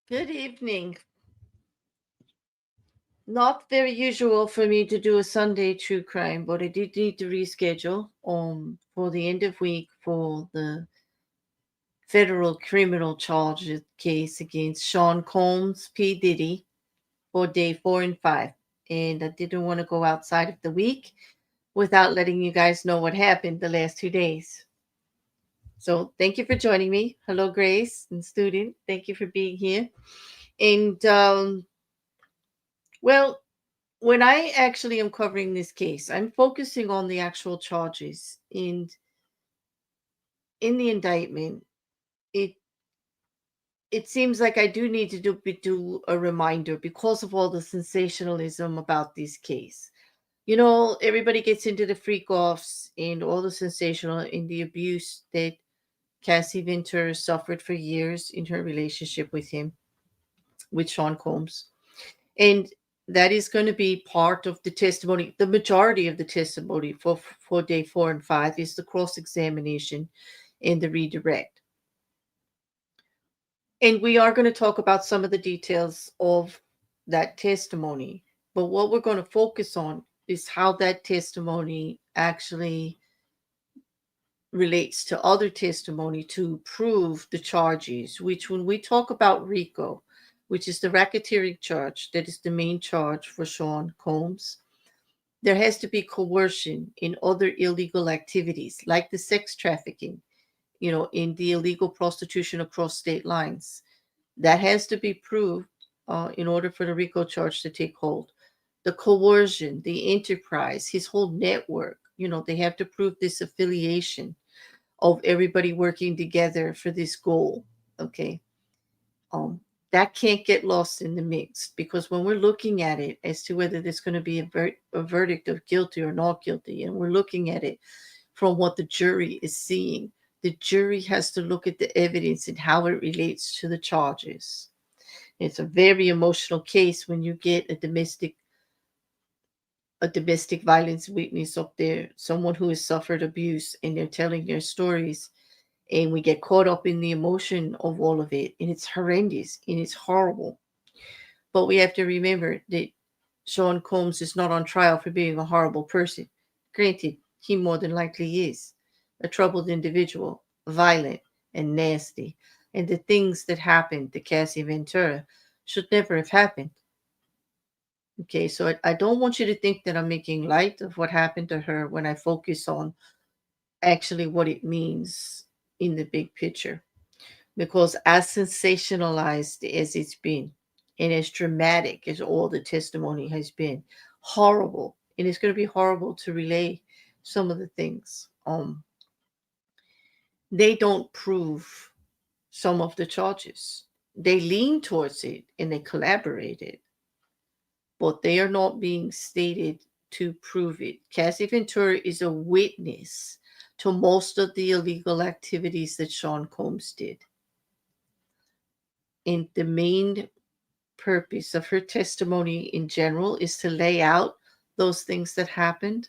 Good evening. Not very usual for me to do a Sunday true crime, but I did need to reschedule for the end of week for the federal criminal charge case against Sean Combs, P. Diddy, for day 4 and 5. And I didn't want to go outside of the week without letting you guys know what happened the last 2 days. So thank you for joining me. Hello, Grace and student. Thank you for being here. And well, when I actually am covering this case, I'm focusing on the actual charges. And in the indictment, it it seems like I do need to do a reminder because of all the sensationalism about this case. Everybody gets into the freak offs and all the sensational and the abuse that Cassie Ventura suffered for years in her relationship with him, with Sean Combs. And that is going to be part of the testimony. The majority of the testimony for day 4 and 5 is the cross examination and the redirect. And we are going to talk about some of the details of that testimony. But what we're going to focus on is how that testimony actually relates to other testimony to prove the charges, which when we talk about RICO, which is the racketeering charge, that is the main charge for Sean Combs, there has to be coercion in other illegal activities, like the sex trafficking, in the illegal prostitution across state lines. That has to be proved in order for the RICO charge to take hold. The coercion, the enterprise, his whole network, they have to prove this affiliation of everybody working together for this goal. Okay. Um, that can't get lost in the mix, because when we're looking at it as to whether there's going to be a verdict of guilty or not guilty, and we're looking at it from what the jury is seeing, the jury has to look at the evidence and how it relates to the charges. It's a very emotional case when you get a domestic violence witness up there, someone who has suffered abuse, and they're telling their stories, and we get caught up in the emotion of all of it, and it's horrendous and it's horrible. But we have to remember that Sean Combs is not on trial for being a horrible person. Granted, he more than likely is a troubled individual, violent and nasty, and the things that happened to Cassie Ventura should never have happened. Okay, so I don't want you to think that I'm making light of what happened to her when I focus on actually what it means in the big picture. Because as sensationalized as it's been, and as dramatic as all the testimony has been, horrible, and it's going to be horrible to relay some of the things. They don't prove some of the charges. They lean towards it and they collaborated, but they are not being stated to prove it. Cassie Ventura is a witness to most of the illegal activities that Sean Combs did. And the main purpose of her testimony in general is to lay out those things that happened,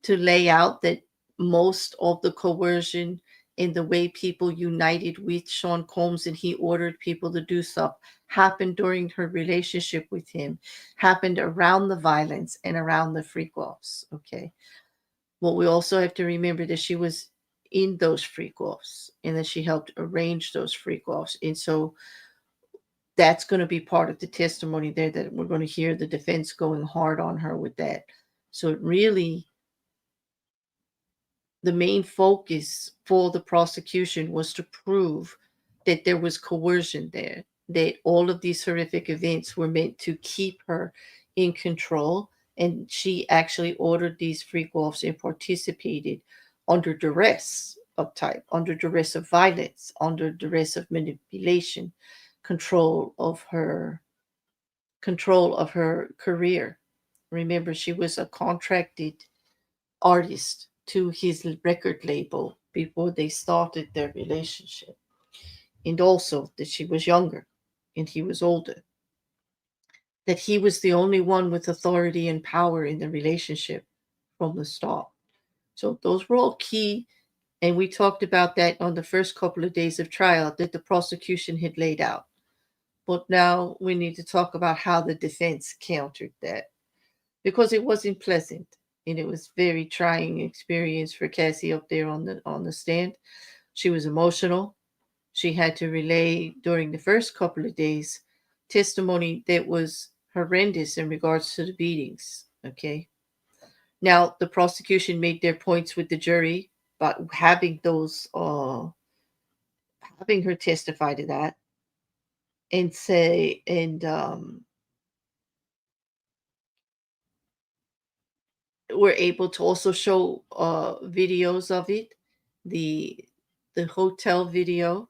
to lay out that most of the coercion and the way people united with Sean Combs and he ordered people to do stuff happened during her relationship with him, happened around the violence and around the freak offs. Okay. Well, we also have to remember that she was in those freak offs and that she helped arrange those freak offs. And so that's going to be part of the testimony there, that we're going to hear the defense going hard on her with that. So really, the main focus for the prosecution was to prove that there was coercion there, that all of these horrific events were meant to keep her in control, and she actually ordered these freak offs and participated under duress of type, under duress of violence, under duress of manipulation, control of her career. Remember, she was a contracted artist to his record label before they started their relationship. And also that she was younger and he was older. That he was the only one with authority and power in the relationship from the start. So those were all key. And we talked about that on the first couple of days of trial that the prosecution had laid out. But now we need to talk about how the defense countered that, because it wasn't pleasant and it was very trying experience for Cassie up there on the stand. She was emotional. She had to relay during the first couple of days testimony that was horrendous in regards to the beatings. Okay. Now the prosecution made their points with the jury, but having her testify to that and say and were able to also show videos of it, the hotel video.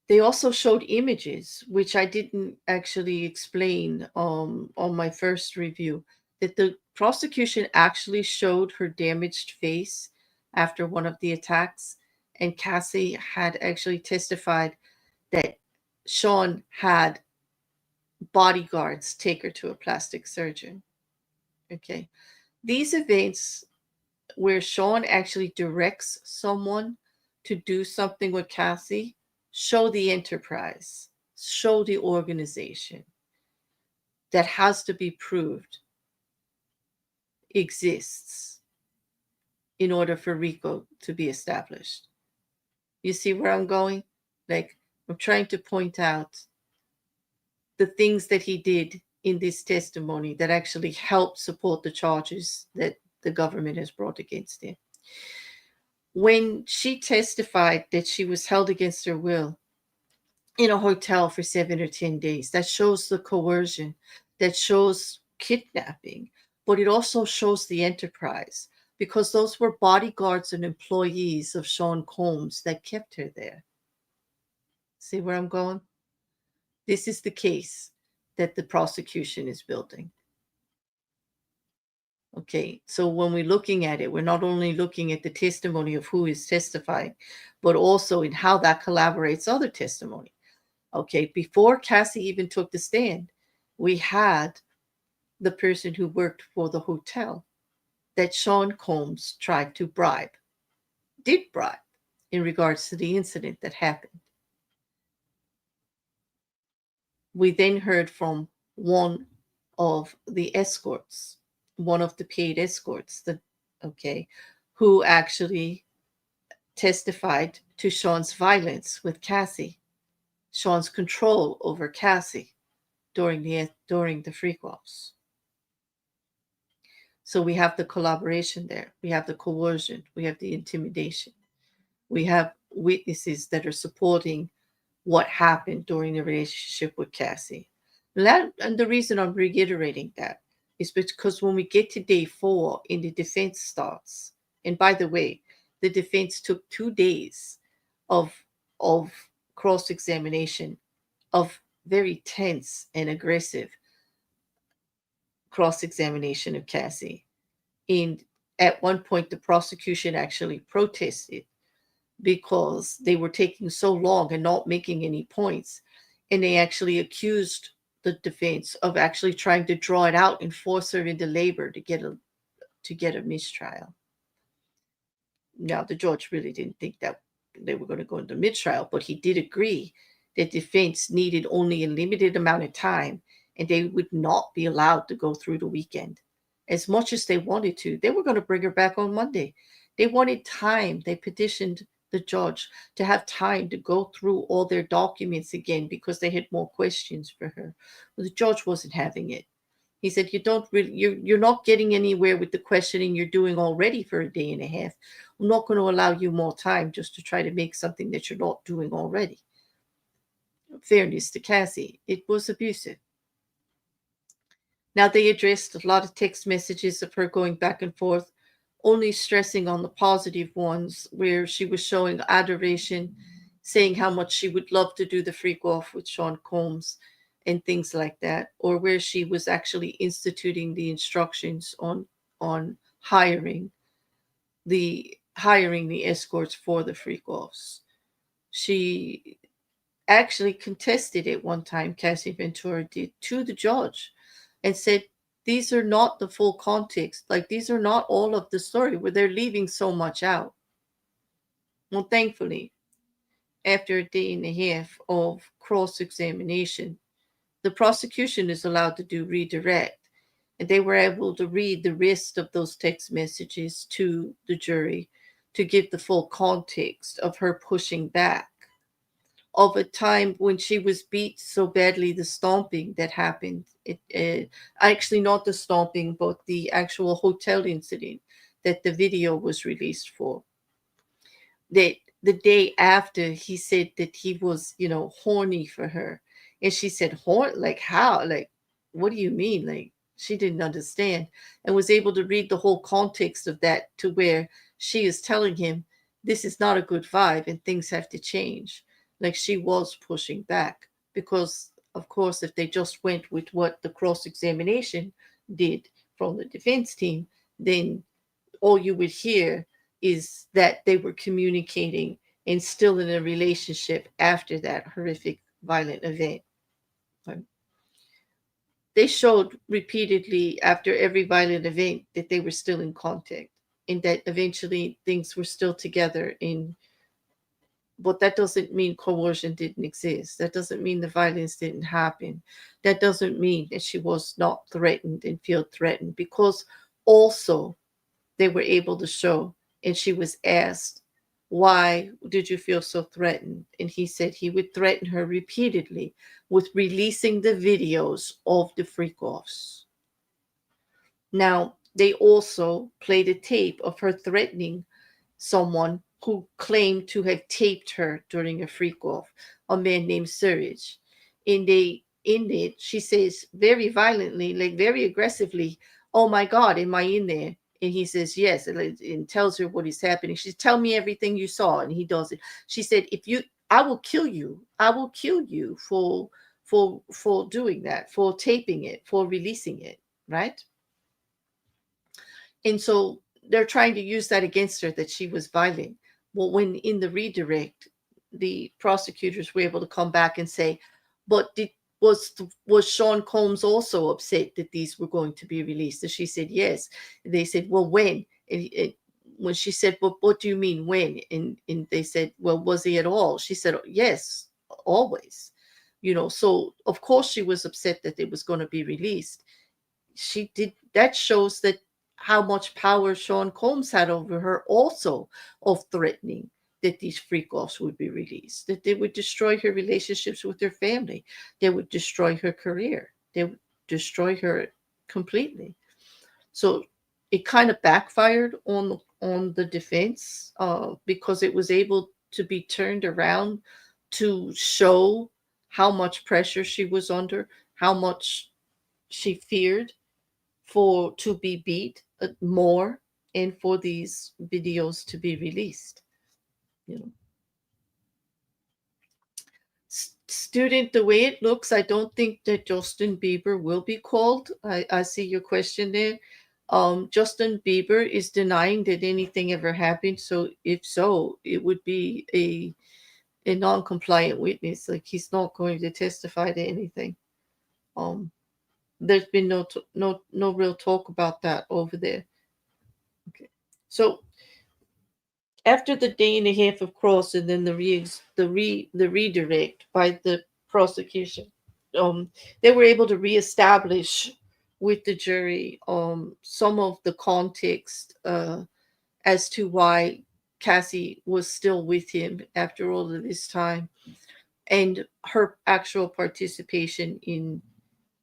They also showed images, which I didn't actually explain on my first review, that the prosecution actually showed her damaged face after one of the attacks, and Cassie had actually testified that Sean had bodyguards take her to a plastic surgeon. Okay. These events where Sean actually directs someone to do something with Cassie show the enterprise, show the organization that has to be proved exists in order for RICO to be established. You see where I'm going? Like, I'm trying to point out the things that he did in this testimony that actually helped support the charges that the government has brought against him. When she testified that she was held against her will in a hotel for 7 or 10 days, that shows the coercion, that shows kidnapping, but it also shows the enterprise, because those were bodyguards and employees of Sean Combs that kept her there. See where I'm going? This is the case that the prosecution is building. Okay, so when we're looking at it, we're not only looking at the testimony of who is testifying, but also in how that collaborates other testimony. Okay, before Cassie even took the stand, we had the person who worked for the hotel that Sean Combs tried to did bribe in regards to the incident that happened. We then heard from one of the escorts, one of the paid escorts, who actually testified to Sean's violence with Cassie, Sean's control over Cassie during the freak-offs. So we have the collaboration there. We have the coercion. We have the intimidation. We have witnesses that are supporting what happened during the relationship with Cassie. And the reason I'm reiterating that is because when we get to day 4 and the defense starts, and by the way, the defense took 2 days of cross-examination, of very tense and aggressive cross-examination of Cassie. And at one point, the prosecution actually protested because they were taking so long and not making any points. And they actually accused the defense of actually trying to draw it out and force her into labor to get a mistrial. Now, the judge really didn't think that they were going to go into mistrial, but he did agree that defense needed only a limited amount of time and they would not be allowed to go through the weekend. As much as they wanted to, they were going to bring her back on Monday. They wanted time. They petitioned the judge to have time to go through all their documents again because they had more questions for her. But the judge wasn't having it. He said, you're not getting anywhere with the questioning you're doing already for a day and a half. I'm not going to allow you more time just to try to make something that you're not doing already. Fairness to Cassie, it was abusive. Now, they addressed a lot of text messages of her going back and forth, only stressing on the positive ones where she was showing adoration, saying how much she would love to do the freak off with Sean Combs and things like that, or where she was actually instituting the instructions on hiring the escorts for the freak offs. She actually contested it one time, Cassie Ventura did, to the judge, and said, these are not the full context. Like, these are not all of the story, where they're leaving so much out. Well, thankfully, after a day and a half of cross-examination, the prosecution is allowed to do redirect. And they were able to read the rest of those text messages to the jury to give the full context of her pushing back, of a time when she was beat so badly, the stomping that happened. Actually, not the stomping, but the actual hotel incident that the video was released for. That the day after, he said that he was, horny for her. And she said, horn? Like how? Like, what do you mean? Like, she didn't understand, and was able to read the whole context of that, to where she is telling him this is not a good vibe and things have to change. Like, she was pushing back because, of course, if they just went with what the cross examination did from the defense team, then all you would hear is that they were communicating and still in a relationship after that horrific violent event. They showed repeatedly after every violent event that they were still in contact, and that eventually things were still together in. But that doesn't mean coercion didn't exist. That doesn't mean the violence didn't happen. That doesn't mean that she was not threatened and feel threatened, because also they were able to show, and she was asked, why did you feel so threatened? And he said he would threaten her repeatedly with releasing the videos of the freak offs. Now, they also played a tape of her threatening someone who claimed to have taped her during a freak off, a man named Surridge. In it, she says very violently, like very aggressively, "Oh my God, am I in there?" And he says yes, and tells her what is happening. She says, "Tell me everything you saw," and he does it. She said, I will kill you. I will kill you for doing that, for taping it, for releasing it, right?" And so they're trying to use that against her, that she was violent. Well, when in the redirect, the prosecutors were able to come back and say, but was Sean Combs also upset that these were going to be released? And she said yes. And they said, well, when? And when she said, well, what do you mean when? And they said, well, was he at all? She said, yes, always. So of course she was upset that it was going to be released. She did. That shows that how much power Sean Combs had over her, also, of threatening that these freak offs would be released, that they would destroy her relationships with her family, they would destroy her career, they would destroy her completely. So it kind of backfired on the defense, because it was able to be turned around to show how much pressure she was under, how much she feared to be beat more, and for these videos to be released. You know, student, the way it looks, I don't think that Justin Bieber will be called. I see your question there. Justin Bieber is denying that anything ever happened. So if so, it would be a non-compliant witness. Like, he's not going to testify to anything. There's been no real talk about that over there. Okay. So after the day and a half of cross, and then the redirect by the prosecution, they were able to reestablish with the jury some of the context as to why Cassie was still with him after all of this time, and her actual participation in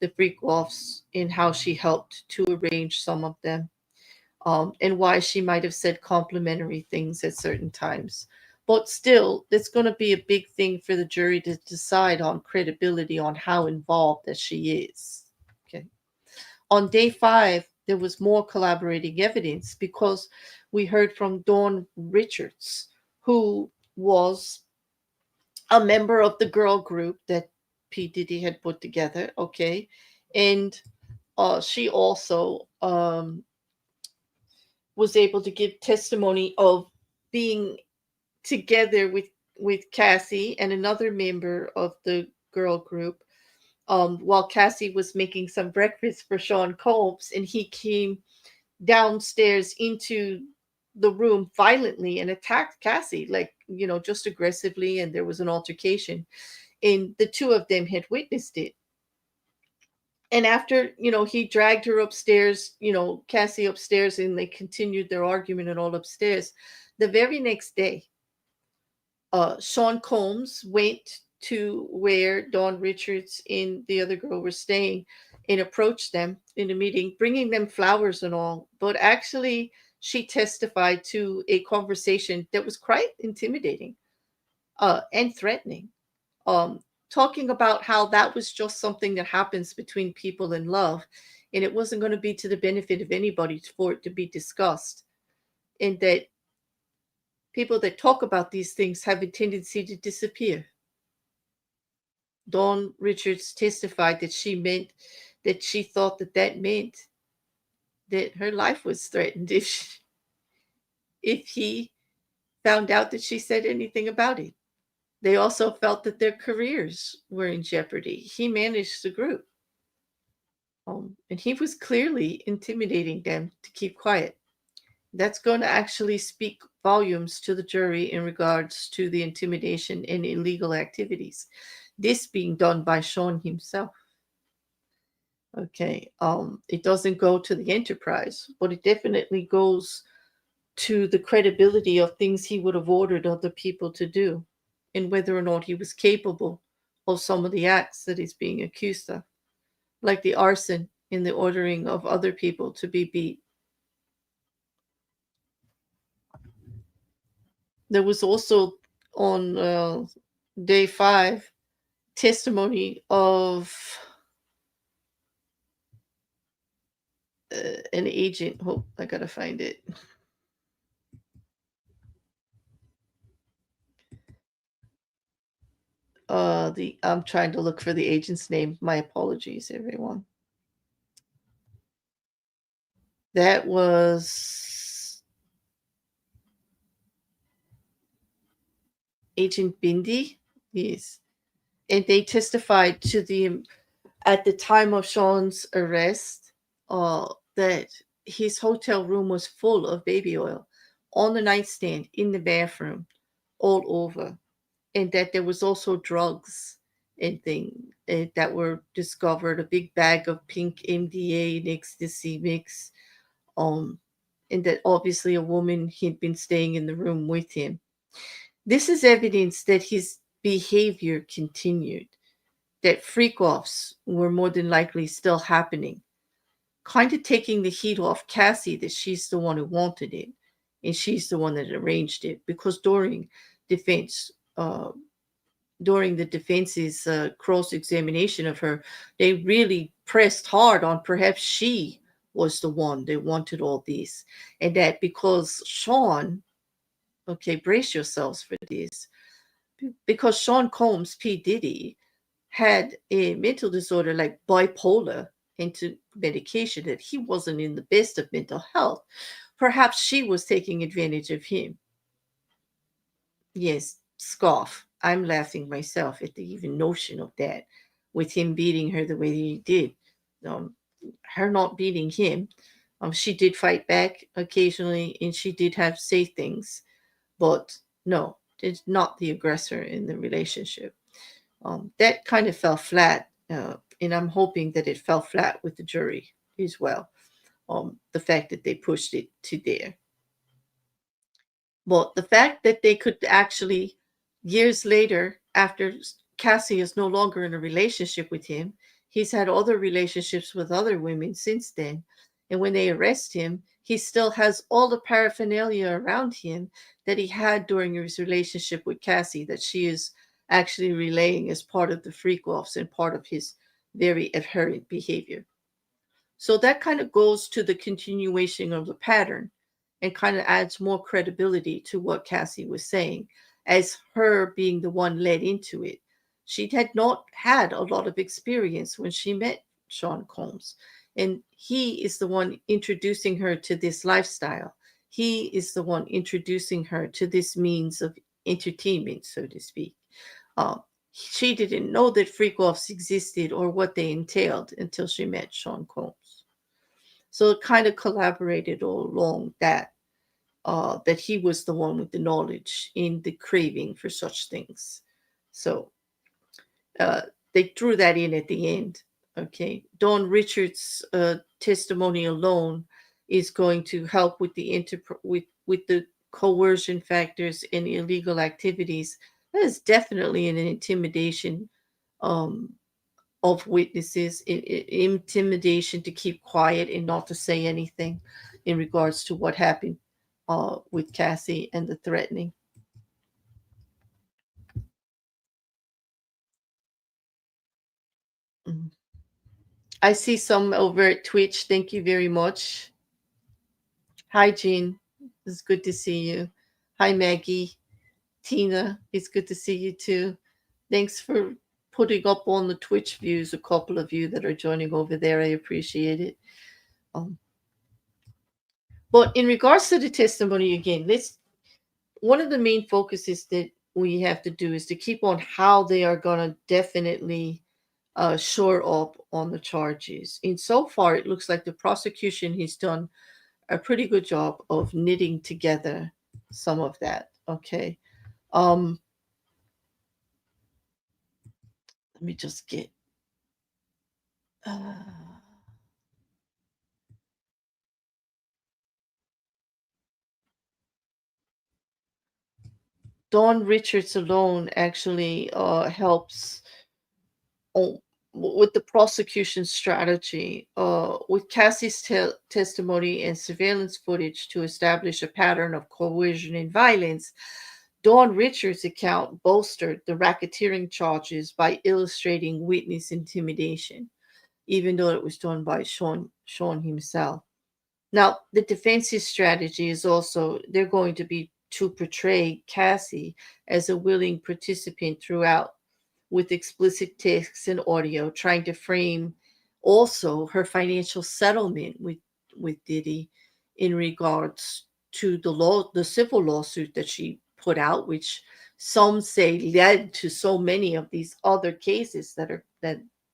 the freak offs, in how she helped to arrange some of them, and why she might have said complimentary things at certain times. But still, it's going to be a big thing for the jury to decide on credibility, on how involved that she is. Okay. On day 5, there was more collaborating evidence, because we heard from Dawn Richards, who was a member of the girl group that P. Diddy had put together. Okay. And she also was able to give testimony of being together with Cassie and another member of the girl group, while Cassie was making some breakfast for Sean Combs, and he came downstairs into the room violently and attacked Cassie, like, just aggressively, and there was an altercation. And the two of them had witnessed it. And after, he dragged her upstairs, Cassie upstairs, and they continued their argument and all upstairs. The very next day, Sean Combs went to where Dawn Richards and the other girl were staying and approached them in a meeting, bringing them flowers and all. But actually, she testified to a conversation that was quite intimidating and threatening, talking about how that was just something that happens between people in love, and it wasn't going to be to the benefit of anybody for it to be discussed, and that people that talk about these things have a tendency to disappear. Dawn Richards testified that she thought that meant that her life was threatened if he found out that she said anything about it. They also felt that their careers were in jeopardy. He managed the group, and he was clearly intimidating them to keep quiet. That's going to actually speak volumes to the jury in regards to the intimidation and illegal activities. This being done by Sean himself. Okay, it doesn't go to the enterprise, but it definitely goes to the credibility of things he would have ordered other people to do, and whether or not he was capable of some of the acts that he's being accused of, like the arson in the ordering of other people to be beat. There was also on day 5 testimony of an agent. Oh, I gotta find it. I'm trying to look for the agent's name. My apologies, everyone. That was Agent Bindi. Yes. And they testified to at the time of Sean's arrest, that his hotel room was full of baby oil on the nightstand, in the bathroom, all over, and that there was also drugs and things that were discovered, a big bag of pink MDA and ecstasy mix, and that obviously a woman had been staying in the room with him. This is evidence that his behavior continued, that freak-offs were more than likely still happening, kind of taking the heat off Cassie that she's the one who wanted it and she's the one that arranged it, because during the defense's cross-examination of her, they really pressed hard on perhaps she was the one that wanted all these, and that because Sean, okay, brace yourselves for this, because Sean Combs, P. Diddy, had a mental disorder like bipolar into medication, that he wasn't in the best of mental health. Perhaps she was taking advantage of him. Yes, scoff. I'm laughing myself at the even notion of that, with him beating her the way he did. Her not beating him. She did fight back occasionally, and she did have say things, but no, it's not the aggressor in the relationship. That kind of fell flat, and I'm hoping that it fell flat with the jury as well. The fact that they pushed it to there. But the fact that they could actually, years later, after Cassie is no longer in a relationship with him, he's had other relationships with other women since then. And when they arrest him, he still has all the paraphernalia around him that he had during his relationship with Cassie, that she is actually relaying as part of the freak-offs and part of his very adherent behavior. So that kind of goes to the continuation of the pattern and kind of adds more credibility to what Cassie was saying, as her being the one led into it. She had not had a lot of experience when she met Sean Combs, and he is the one introducing her to this lifestyle. He is the one introducing her to this means of entertainment, so to speak. She didn't know that freak-offs existed or what they entailed until she met Sean Combs. So it kind of collaborated all along that. that he was the one with the knowledge in the craving for such things. So uh, they threw that in at the end. Okay, Dawn Richards' testimony alone is going to help with the with the coercion factors and illegal activities. That is definitely an intimidation um, of witnesses, intimidation to keep quiet and not to say anything in regards to what happened with Cassie and the threatening. Mhm. I see some over at Twitch. Thank you very much. Hi, Jean. It's good to see you. Hi, Maggie. Tina, it's good to see you too. Thanks for putting up on the Twitch views, a couple of you that are joining over there. I appreciate it. Um, but in regards to the testimony, again, one of the main focuses that we have to do is to keep on how they are going to definitely shore up on the charges. And so far, it looks like the prosecution has done a pretty good job of knitting together some of that. Okay. Um, let me just get. Uh, Dawn Richards alone actually helps on, with the prosecution strategy, with Cassie's testimony and surveillance footage to establish a pattern of coercion and violence. Dawn Richards' account bolstered the racketeering charges by illustrating witness intimidation, even though it was done by Sean himself. Now, the defense's strategy is also they're going to be to portray Cassie as a willing participant throughout with explicit text and audio, trying to frame also her financial settlement with Diddy in regards to the civil lawsuit that she put out, which some say led to so many of these other cases that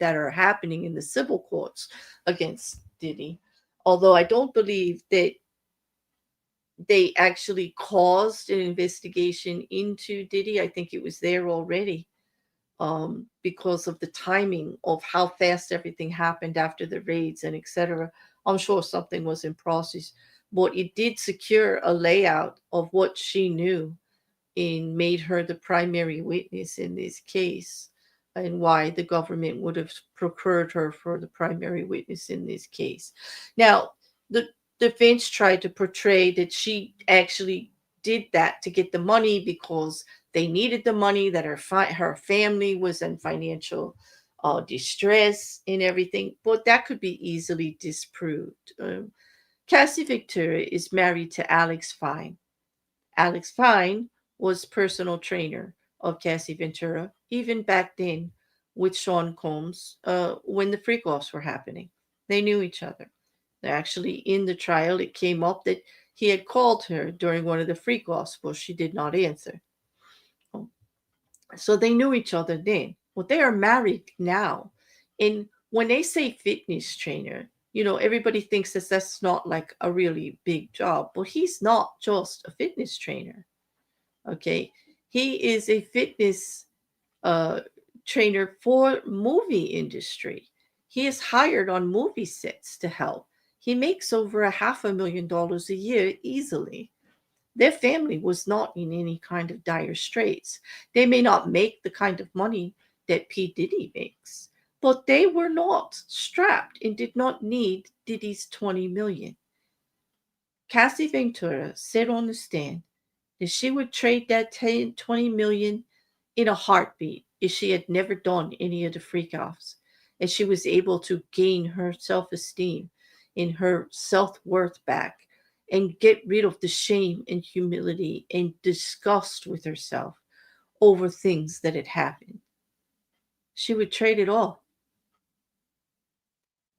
are happening in the civil courts against Diddy. Although I don't believe that they actually caused an investigation into Diddy. I think it was there already because of the timing of how fast everything happened after the raids and etc. I'm sure something was in process, but it did secure a layout of what she knew and made her the primary witness in this case, and why the government would have procured her for the primary witness in this case. Now, the defense tried to portray that she actually did that to get the money because they needed the money, that her family was in financial distress and everything, but that could be easily disproved. Cassie Ventura is married to Alex Fine. Alex Fine was personal trainer of Cassie Ventura, even back then with Sean Combs when the freak offs were happening. They knew each other. Actually, in the trial, it came up that he had called her during one of the freak offs, but she did not answer. So they knew each other then. Well, they are married now. And when they say fitness trainer, everybody thinks that that's not like a really big job, but he's not just a fitness trainer. Okay. He is a fitness uh, trainer for movie industry. He is hired on movie sets to help. He makes over $500,000 a year easily. Their family was not in any kind of dire straits. They may not make the kind of money that P. Diddy makes, but they were not strapped and did not need Diddy's 20 million. Cassie Ventura said on the stand that she would trade that 20 million in a heartbeat if she had never done any of the freak offs, and she was able to gain her self-esteem and her self-worth back and get rid of the shame and humility and disgust with herself over things that had happened. She would trade it all.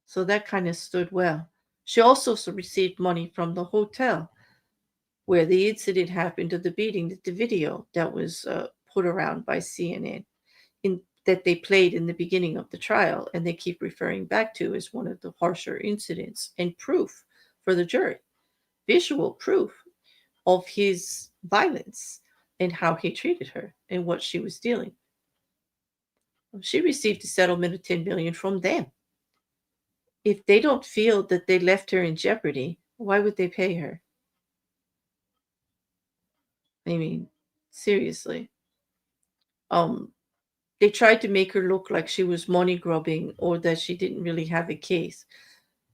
So that kind of stood well. She also received money from the hotel where the incident happened, of the beating, the video that was put around by CNN that they played in the beginning of the trial, and they keep referring back to as one of the harsher incidents and proof for the jury, visual proof. of his violence and how he treated her and what she was dealing. She received a settlement of $10 million from them. If they don't feel that they left her in jeopardy, why would they pay her? I mean, seriously. They tried to make her look like she was money grubbing or that she didn't really have a case.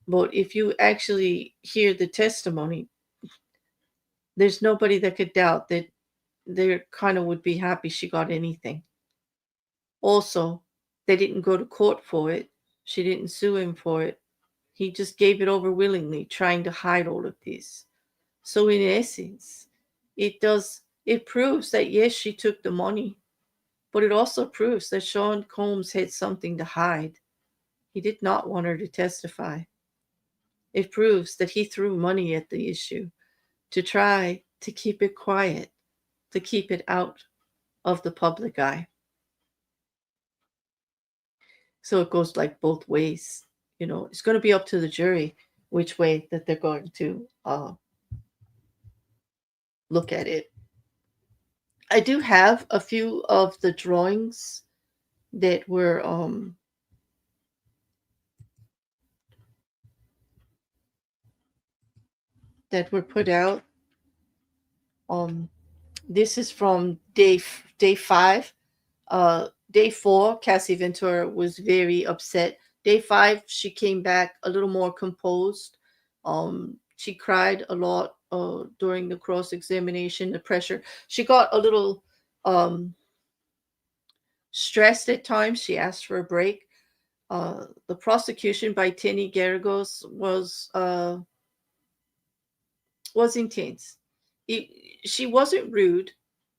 But if you actually hear the testimony, there's nobody that could doubt that they kind of would be happy she got anything. Also, they didn't go to court for it. She didn't sue him for it. He just gave it over willingly, trying to hide all of this. So in essence, it proves that yes, she took the money, but it also proves that Sean Combs had something to hide. He did not want her to testify. It proves that he threw money at the issue to try to keep it quiet, to keep it out of the public eye. So it goes like both ways. It's going to be up to the jury which way that they're going to look at it. I do have a few of the drawings that were put out. This is from day 5. Day 4, Cassie Ventura was very upset. Day 5, she came back a little more composed. She cried a lot during the cross-examination, the pressure. She got a little stressed at times. She asked for a break. The prosecution by Teny Geragos was intense. She wasn't rude,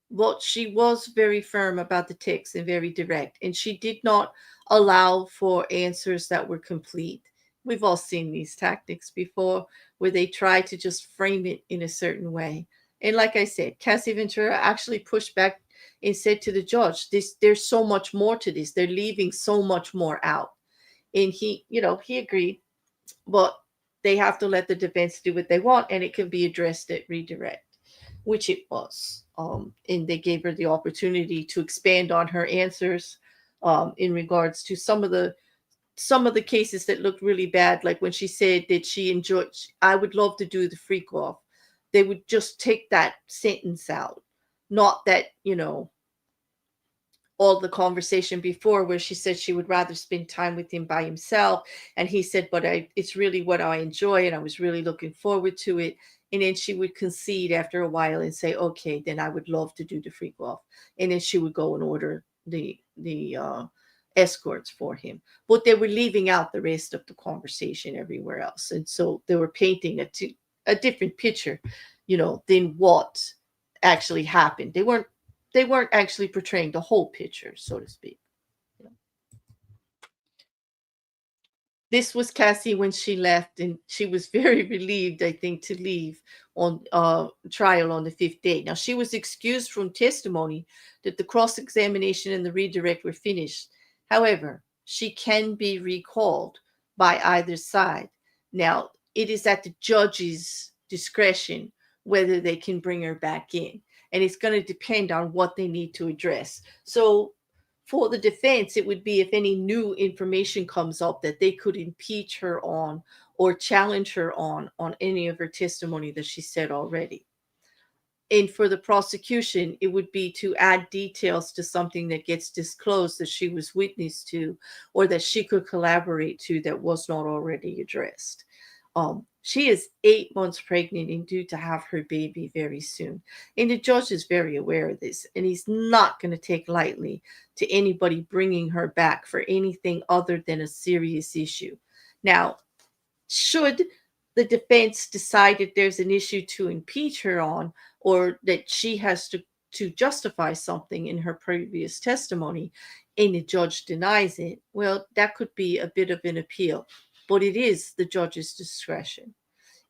but she was very firm about the text and very direct. And she did not allow for answers that were complete. We've all seen these tactics before where they try to just frame it in a certain way. And like I said, Cassie Ventura actually pushed back and said to the judge, there's so much more to this. They're leaving so much more out. And he agreed, but they have to let the defense do what they want, and it can be addressed at redirect, which it was. And they gave her the opportunity to expand on her answers in regards to some of the cases that looked really bad, like when she said that she enjoyed, I would love to do the freak off. They would just take that sentence out, not that, all the conversation before where she said she would rather spend time with him by himself. And he said, but it's really what I enjoy, and I was really looking forward to it. And then she would concede after a while and say, okay, then I would love to do the freak off. And then she would go and order the escorts for him. But they were leaving out the rest of the conversation everywhere else. And so they were painting a different picture, than what actually happened. They weren't actually portraying the whole picture, so to speak. This was Cassie when she left, and she was very relieved, I think, to leave on trial on the 5th day. Now, she was excused from testimony that the cross-examination and the redirect were finished. However, she can be recalled by either side. Now, it is at the judge's discretion whether they can bring her back in. And it's going to depend on what they need to address. So for the defense, it would be if any new information comes up that they could impeach her on or challenge her on any of her testimony that she said already. And for the prosecution, it would be to add details to something that gets disclosed that she was witness to or that she could collaborate to that was not already addressed. She is 8 months pregnant and due to have her baby very soon. And the judge is very aware of this, and he's not going to take lightly to anybody bringing her back for anything other than a serious issue. Now, should the defense decide that there's an issue to impeach her on, or that she has to justify something in her previous testimony, and the judge denies it, well, that could be a bit of an appeal. But it is the judge's discretion.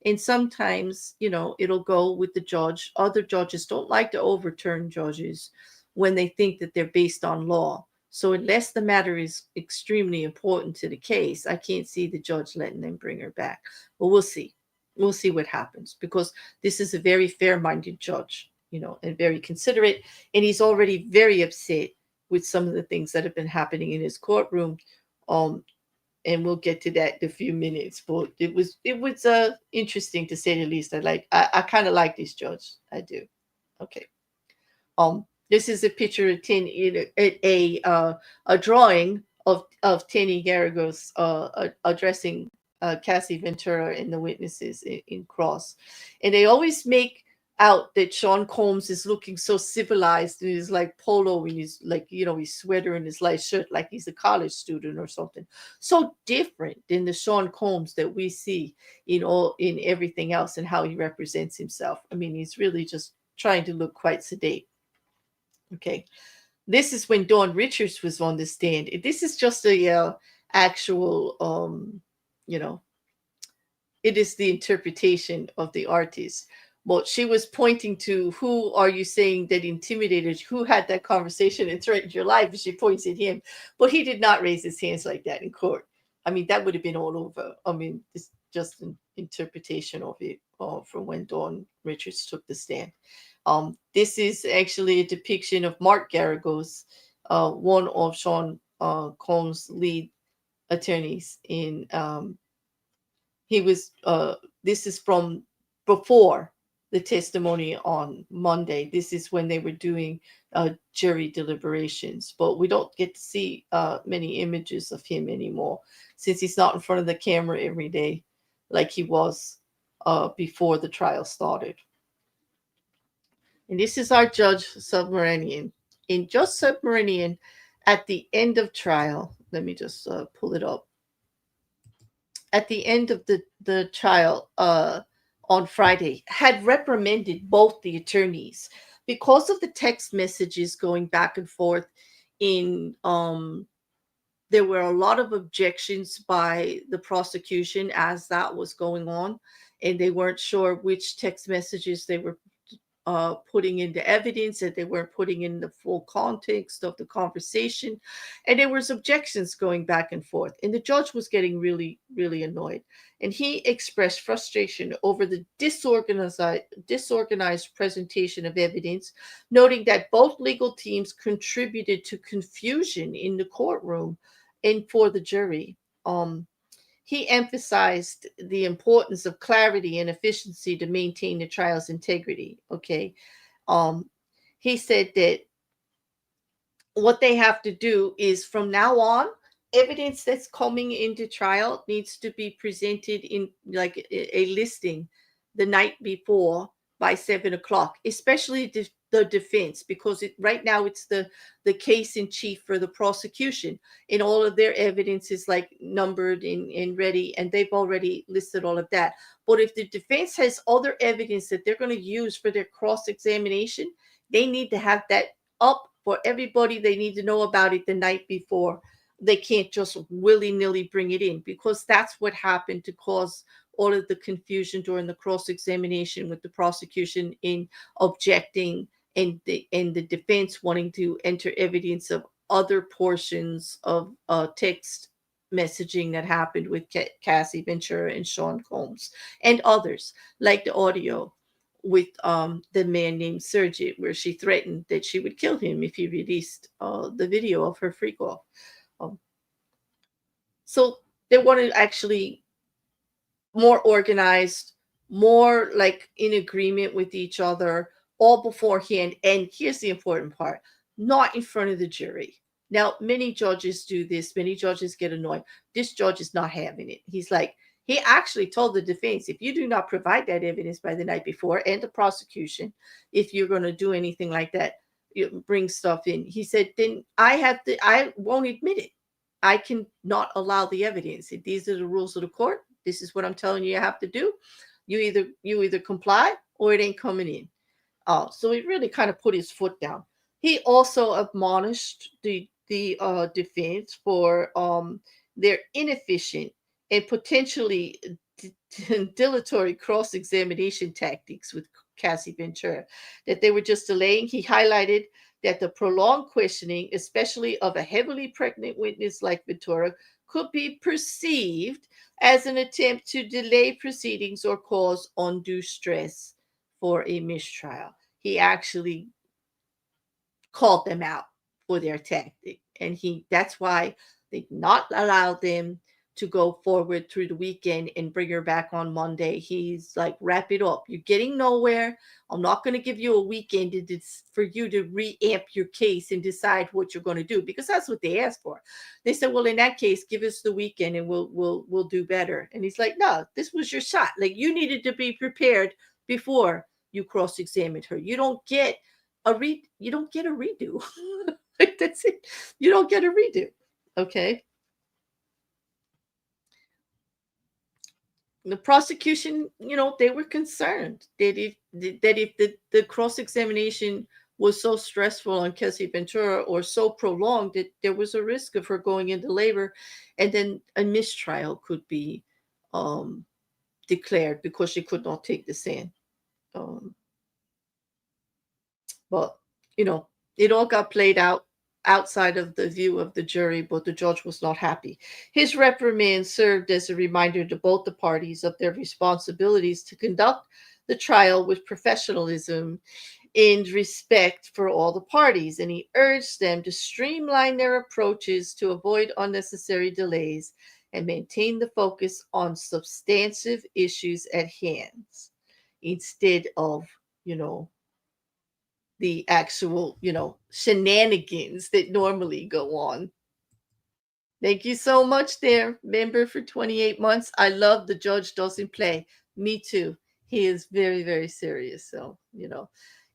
And sometimes, it'll go with the judge. Other judges don't like to overturn judges when they think that they're based on law. So unless the matter is extremely important to the case, I can't see the judge letting them bring her back. But we'll see. We'll see what happens, because this is a very fair-minded judge, and very considerate, and he's already very upset with some of the things that have been happening in his courtroom. And we'll get to that in a few minutes. But it was interesting, to say the least. I kind of like this judge. I do. Okay. This is a picture of Teny, a drawing of Teny Geragos addressing Cassie Ventura and the witnesses in cross, and they always make out that Sean Combs is looking so civilized in his like polo and his his sweater and his light shirt, like he's a college student or something. So different than the Sean Combs that we see in everything else, and how he represents himself. I mean, he's really just trying to look quite sedate. Okay, this is when Dawn Richards was on the stand. This is just a actual it is the interpretation of the artist. But she was pointing to, who are you saying that intimidated, who had that conversation and threatened your life? And she points at him. But he did not raise his hands like that in court. I mean, that would have been all over. I mean, it's just an interpretation of it from when Dawn Richards took the stand. This is actually a depiction of Marc Geragos, one of Sean Combs' lead attorneys. He was. This is from before the testimony on Monday. This is when they were doing jury deliberations, but we don't get to see many images of him anymore, since he's not in front of the camera every day like he was before the trial started. And this is our judge, Subramanian. In Judge Subramanian, at the end of trial, let me just pull it up. At the end of the trial on Friday, had reprimanded both the attorneys because of the text messages going back and forth. There were a lot of objections by the prosecution as that was going on, and they weren't sure which text messages they were putting into evidence, that they weren't putting in the full context of the conversation, and there was objections going back and forth, and the judge was getting really, really annoyed, and he expressed frustration over the disorganized presentation of evidence, noting that both legal teams contributed to confusion in the courtroom and for the jury. He emphasized the importance of clarity and efficiency to maintain the trial's integrity. Okay. He said that what they have to do is, from now on, evidence that's coming into trial needs to be presented in like a listing the night before by 7:00, especially the defense, because right now it's the case in chief for the prosecution, and all of their evidence is like numbered and ready, and they've already listed all of that. But if the defense has other evidence that they're going to use for their cross-examination, they need to have that up for everybody. They need to know about it the night before. They can't just willy-nilly bring it in, because that's what happened to cause all of the confusion during the cross-examination, with the prosecution in objecting and the defense wanting to enter evidence of other portions of text messaging that happened with Cassie Ventura and Sean Combs and others, like the audio with the man named Sergey, where she threatened that she would kill him if he released the video of her freak off. So they wanted actually more organized, more like in agreement with each other, all beforehand. And here's the important part: not in front of the jury. Now, many judges do this. Many judges get annoyed. This judge is not having it. He's like, he actually told the defense, if you do not provide that evidence by the night before, and the prosecution, if you're going to do anything like that, you bring stuff in, he said, then I won't admit it. I can not allow the evidence. If these are the rules of the court, this is what I'm telling you have to do. You either comply or it ain't coming in. So he really kind of put his foot down. He also admonished the defense for their inefficient and potentially dilatory cross-examination tactics with Cassie Ventura, that they were just delaying. He highlighted that the prolonged questioning, especially of a heavily pregnant witness like Ventura, could be perceived as an attempt to delay proceedings or cause undue stress for a mistrial. He actually called them out for their tactic, and that's why they did not allow them to go forward through the weekend and bring her back on Monday. He's like, wrap it up. You're getting nowhere. I'm not going to give you a weekend for you to reamp your case and decide what you're going to do, because that's what they asked for. They said, well, in that case, give us the weekend and we'll do better. And he's like, no, this was your shot. Like, you needed to be prepared before you cross-examined her. You don't get a redo. Like, that's it. You don't get a redo. Okay. The prosecution, they were concerned that if the cross-examination was so stressful on Cassie Ventura or so prolonged that there was a risk of her going into labor, and then a mistrial could be declared because she could not take the stand. But it all got played out outside of the view of the jury, but the judge was not happy. His reprimand served as a reminder to both the parties of their responsibilities to conduct the trial with professionalism and respect for all the parties, and he urged them to streamline their approaches to avoid unnecessary delays and maintain the focus on substantive issues at hand instead of, the actual, shenanigans that normally go on. Thank you so much there, member, for 28 months. I love the judge doesn't play. Me too. He is very, very serious. So,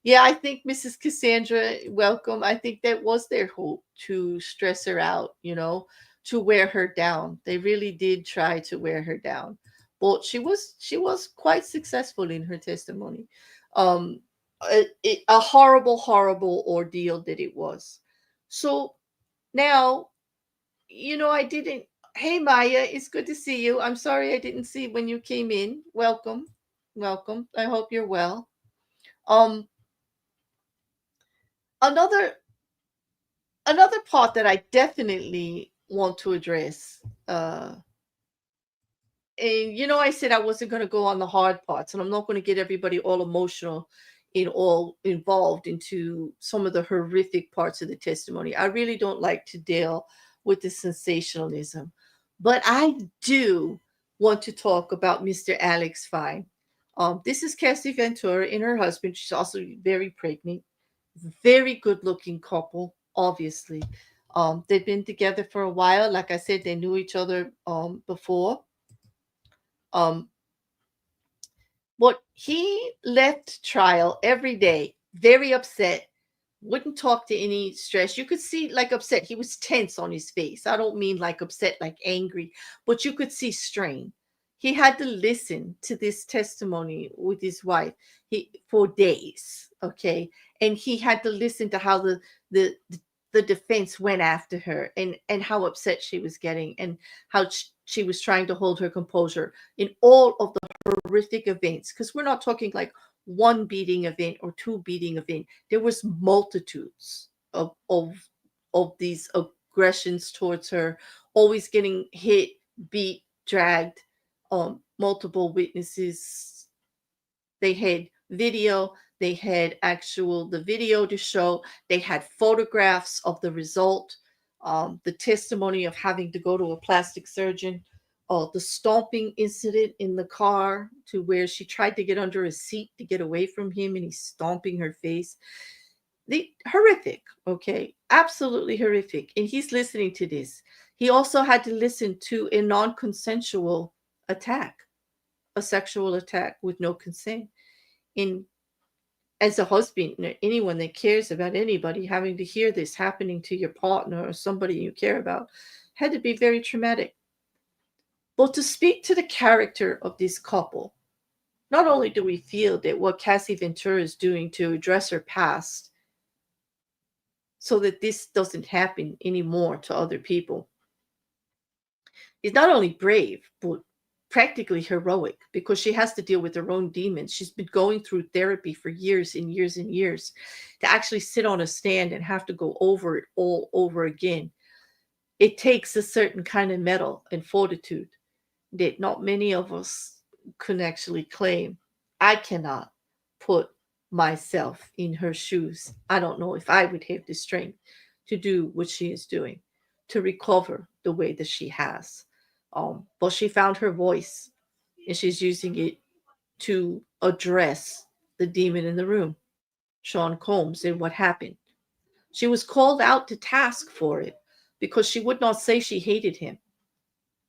yeah, I think Mrs. Cassandra, welcome. I think that was their hope, to stress her out, to wear her down. They really did try to wear her down. But she was quite successful in her testimony. A horrible, horrible ordeal that it was. So now, I didn't. Hey, Maya, it's good to see you. I'm sorry I didn't see when you came in. Welcome. I hope you're well. Another part that I definitely want to address, and I said I wasn't going to go on the hard parts, and I'm not going to get everybody all emotional all involved into some of the horrific parts of the testimony. I really don't like to deal with the sensationalism, but I do want to talk about Mr. Alex Fine. This is Cassie Ventura and her husband. She's also very pregnant, very good looking couple, obviously. They've been together for a while. Like I said, they knew each other before. But he left trial every day, very upset, wouldn't talk to any stress. You could see like upset. He was tense on his face. I don't mean like upset, like angry, but you could see strain. He had to listen to this testimony with his wife for days, okay? And he had to listen to how the defense went after her and how upset she was getting and how she was trying to hold her composure in all of the horrific events, because we're not talking like one beating event or two beating event. There was multitudes of these aggressions towards her, always getting hit, beat, dragged. Multiple witnesses. They had video. They had the video to show. They had photographs of the result. The testimony of having to go to a plastic surgeon. The stomping incident in the car, to where she tried to get under a seat to get away from him and he's stomping her face. Horrific, okay? Absolutely horrific. And he's listening to this. He also had to listen to a non-consensual attack, a sexual attack with no consent. And as a husband, anyone that cares about anybody having to hear this happening to your partner or somebody you care about had to be very traumatic. But to speak to the character of this couple, not only do we feel that what Cassie Ventura is doing to address her past so that this doesn't happen anymore to other people is not only brave, but practically heroic, because she has to deal with her own demons. She's been going through therapy for years and years and years to actually sit on a stand and have to go over it all over again. It takes a certain kind of mettle and fortitude that not many of us can actually claim. I cannot put myself in her shoes. I don't know if I would have the strength to do what she is doing, to recover the way that she has. But she found her voice and she's using it to address the demon in the room, Sean Combs, and what happened. She was called out to task for it because she would not say she hated him.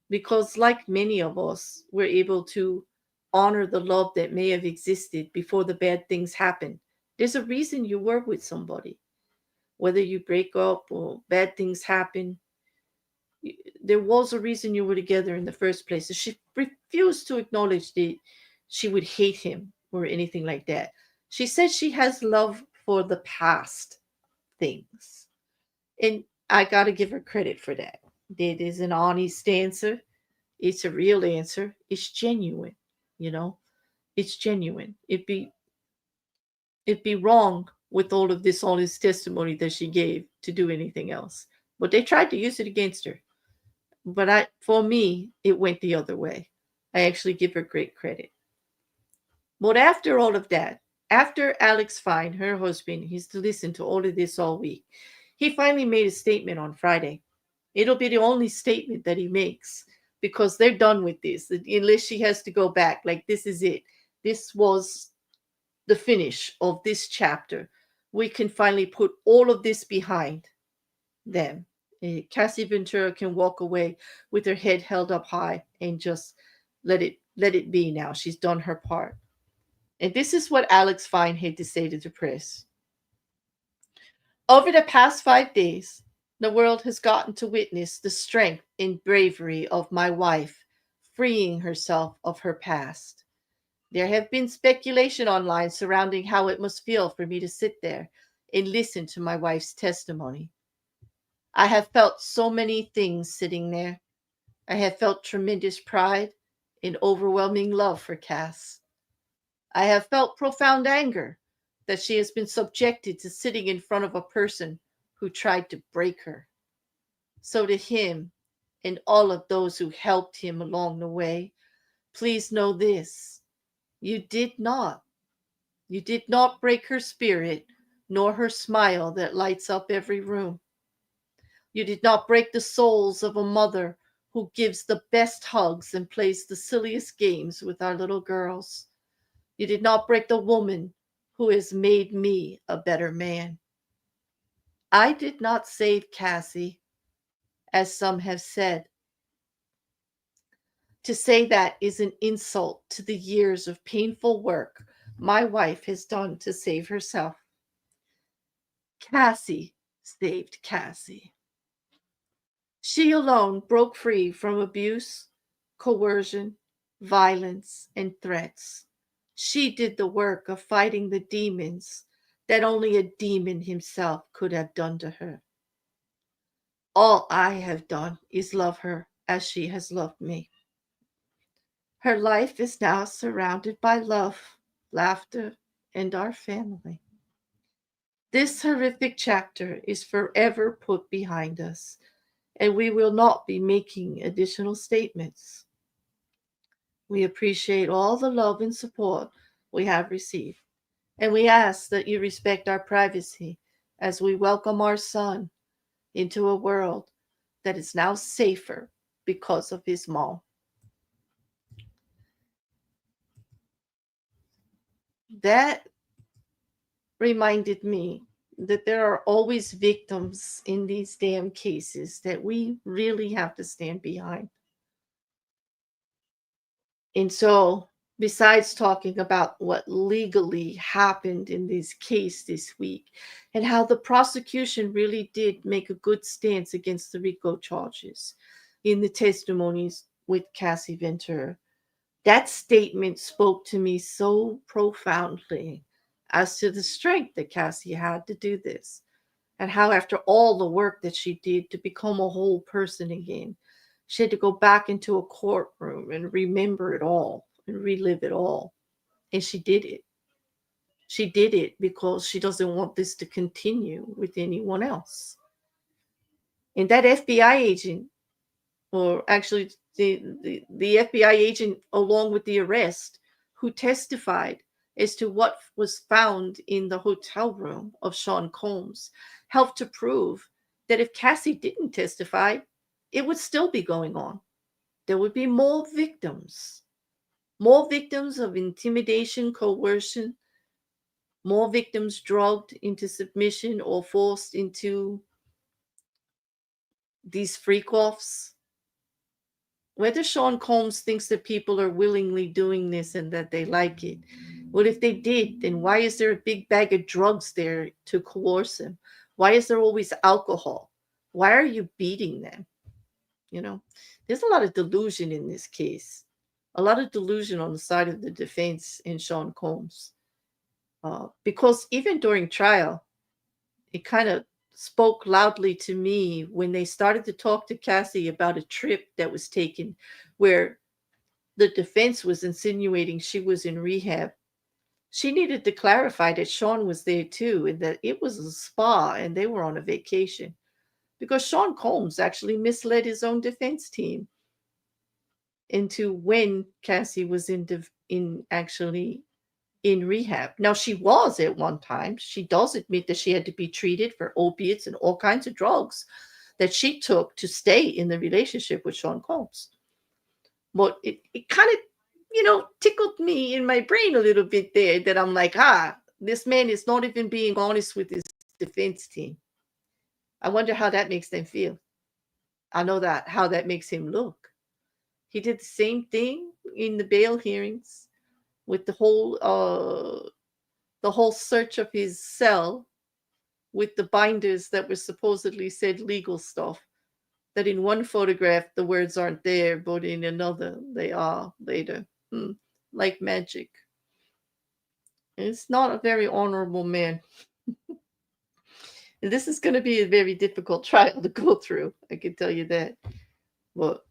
Because, like many of us, we're able to honor the love that may have existed before the bad things happened. There's a reason you were with somebody, whether you break up or bad things happen. There was a reason you were together in the first place. So she refused to acknowledge that she would hate him or anything like that. She said she has love for the past things. And I got to give her credit for that. That is an honest answer. It's a real answer. It's genuine, you know. It's genuine. It'd be wrong with all of this honest testimony that she gave to do anything else. But they tried to use it against her. But for me, it went the other way. I actually give her great credit. But after all of that, after Alex Fine, her husband, he's listened to all of this all week, he finally made a statement on Friday. It'll be the only statement that he makes because they're done with this. Unless she has to go back, like, this is it. This was the finish of this chapter. We can finally put all of this behind them. Cassie Ventura can walk away with her head held up high and just let it be now. She's done her part. And this is what Alex Fine had to say to the press. Over the past 5 days, the world has gotten to witness the strength and bravery of my wife freeing herself of her past. There have been speculation online surrounding how it must feel for me to sit there and listen to my wife's testimony. I have felt so many things sitting there. I have felt tremendous pride and overwhelming love for Cass. I have felt profound anger that she has been subjected to sitting in front of a person who tried to break her. So to him and all of those who helped him along the way, please know this. You did not break her spirit, nor her smile that lights up every room. You did not break the souls of a mother who gives the best hugs and plays the silliest games with our little girls. You did not break the woman who has made me a better man. I did not save Cassie, as some have said. To say that is an insult to the years of painful work my wife has done to save herself. Cassie saved Cassie. She alone broke free from abuse, coercion, violence, and threats. She did the work of fighting the demons that only a demon himself could have done to her. All I have done is love her as she has loved me. Her life is now surrounded by love, laughter, and our family. This horrific chapter is forever put behind us, and we will not be making additional statements. We appreciate all the love and support we have received, and we ask that you respect our privacy as we welcome our son into a world that is now safer because of his mom. That reminded me that there are always victims in these damn cases that we really have to stand behind. And so, besides talking about what legally happened in this case this week and how the prosecution really did make a good stance against the RICO charges in the testimonies with Cassie Ventura, that statement spoke to me so profoundly as to the strength that Cassie had to do this, and how after all the work that she did to become a whole person again, she had to go back into a courtroom and remember it all and relive it all. And she did it. She did it because she doesn't want this to continue with anyone else. And that FBI agent, or actually the FBI agent along with the arrest, who testified as to what was found in the hotel room of Sean Combs, helped to prove that if Cassie didn't testify, it would still be going on. There would be more victims of intimidation, coercion, more victims drugged into submission or forced into these freak offs. Whether Sean Combs thinks that people are willingly doing this and that they like it. Well, if they did, then why is there a big bag of drugs there to coerce him? Why is there always alcohol? Why are you beating them? You know, there's a lot of delusion in this case. A lot of delusion on the side of the defense in Sean Combs. Because even during trial, it kind of spoke loudly to me when they started to talk to Cassie about a trip that was taken where the defense was insinuating she was in rehab. She needed to clarify that Sean was there too and that it was a spa and they were on a vacation, because Sean Combs actually misled his own defense team into when Cassie was actually in rehab. Now, she was at one time. She does admit that she had to be treated for opiates and all kinds of drugs that she took to stay in the relationship with Sean Combs. But it kind of, tickled me in my brain a little bit there, that I'm like, this man is not even being honest with his defense team. I wonder how that makes them feel. I know how that makes him look. He did the same thing in the bail hearings with the whole search of his cell with the binders that were supposedly said legal stuff, that in one photograph the words aren't there, but in another they are later. Like magic. It's not a very honorable man. And this is going to be a very difficult trial to go through, I can tell you that. But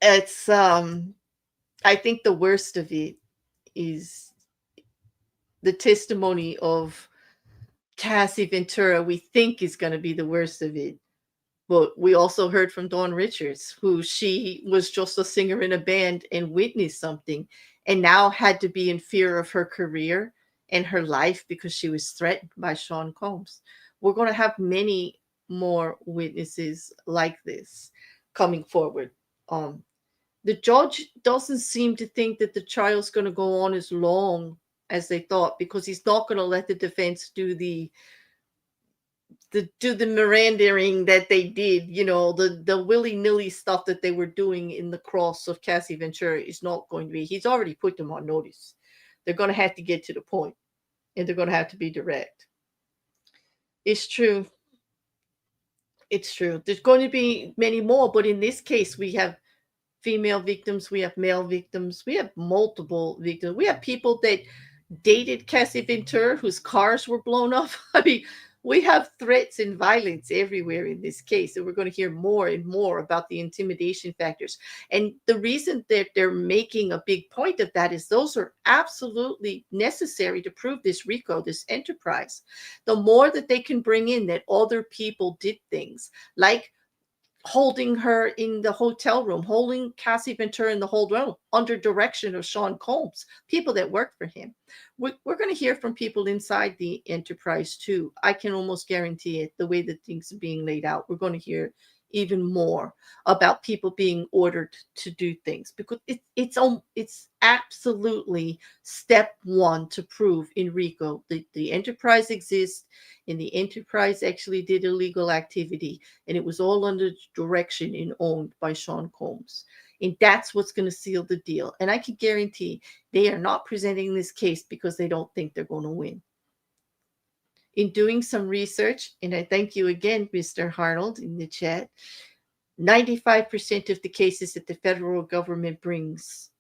it's I think the worst of it is the testimony of Cassie Ventura. We think is going to be the worst of it. But we also heard from Dawn Richards, who she was just a singer in a band and witnessed something and now had to be in fear of her career and her life because she was threatened by Sean Combs. We're going to have many more witnesses like this coming forward. The judge doesn't seem to think that the trial's going to go on as long as they thought, because he's not going to let the defense do the Mirandering that they did, the willy-nilly stuff that they were doing in the cross of Cassie Ventura is not going to be. He's already put them on notice. They're going to have to get to the point, and they're going to have to be direct. It's true. It's true. There's going to be many more, but in this case, we have female victims, we have male victims, we have multiple victims. We have people that dated Cassie Ventura whose cars were blown up. I mean, we have threats and violence everywhere in this case, and we're going to hear more and more about the intimidation factors. And the reason that they're making a big point of that is those are absolutely necessary to prove this RICO, this enterprise. The more that they can bring in that other people did things like holding her in the hotel room, holding Cassie Ventura in the whole room under direction of Sean Combs, people that work for him. We're going to hear from people inside the enterprise too. I can almost guarantee it, the way that things are being laid out. We're going to hear even more about people being ordered to do things, because it's absolutely step one to prove in RICO that the enterprise exists, and the enterprise actually did illegal activity, and it was all under direction and owned by Sean Combs. And that's what's going to seal the deal. And I can guarantee they are not presenting this case because they don't think they're going to win. In doing some research, and I thank you again, Mr. Arnold, in the chat, 95% of the cases that the federal government brings,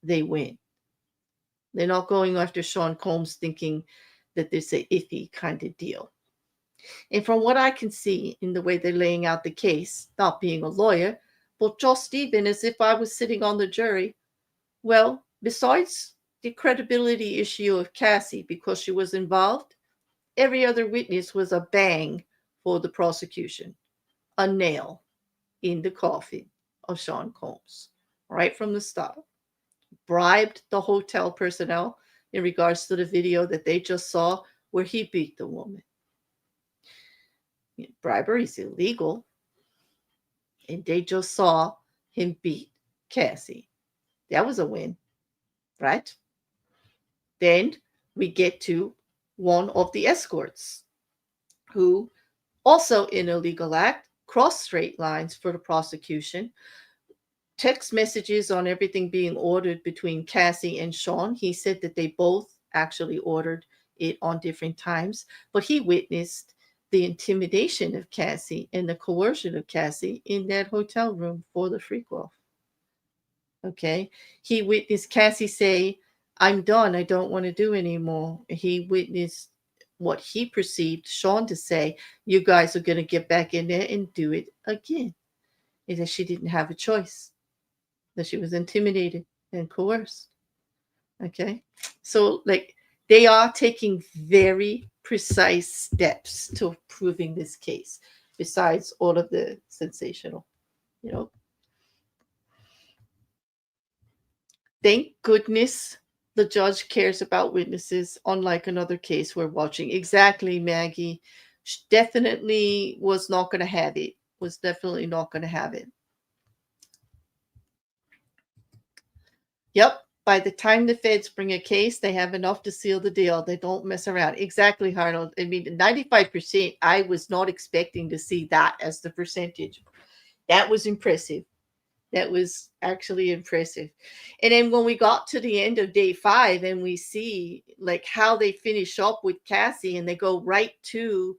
they win. They're not going after Sean Combs thinking that there's an iffy kind of deal. And from what I can see in the way they're laying out the case, not being a lawyer, but just even as if I was sitting on the jury, well, besides the credibility issue of Cassie because she was involved, every other witness was a bang for the prosecution, a nail in the coffin of Sean Combs, right from the start. Bribed the hotel personnel in regards to the video that they just saw where he beat the woman. Bribery is illegal, and they just saw him beat Cassie. That was a win, right? Then we get to one of the escorts who, also in a legal act, crossed straight lines for the prosecution. Text messages on everything being ordered between Cassie and Sean. He said that they both actually ordered it on different times, but he witnessed the intimidation of Cassie and the coercion of Cassie in that hotel room for the freak-off. Okay. He witnessed Cassie say, "I'm done. I don't want to do anymore." He witnessed what he perceived Sean to say, "You guys are going to get back in there and do it again." And that she didn't have a choice, that she was intimidated and coerced. Okay. So, like, they are taking very precise steps to proving this case, besides all of the sensational, you know. Thank goodness the judge cares about witnesses, unlike another case we're watching. Exactly, Maggie. She definitely was not going to have it. Was definitely not going to have it. Yep. By the time the feds bring a case, they have enough to seal the deal. They don't mess around. Exactly, Arnold. I mean, 95%, I was not expecting to see that as the percentage. That was impressive. That was actually impressive. And then when we got to the end of day 5 and we see like how they finish up with Cassie, and they go right to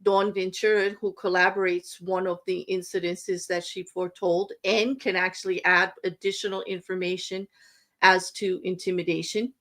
Dawn Ventura, who collaborates one of the incidences that she foretold and can actually add additional information as to intimidation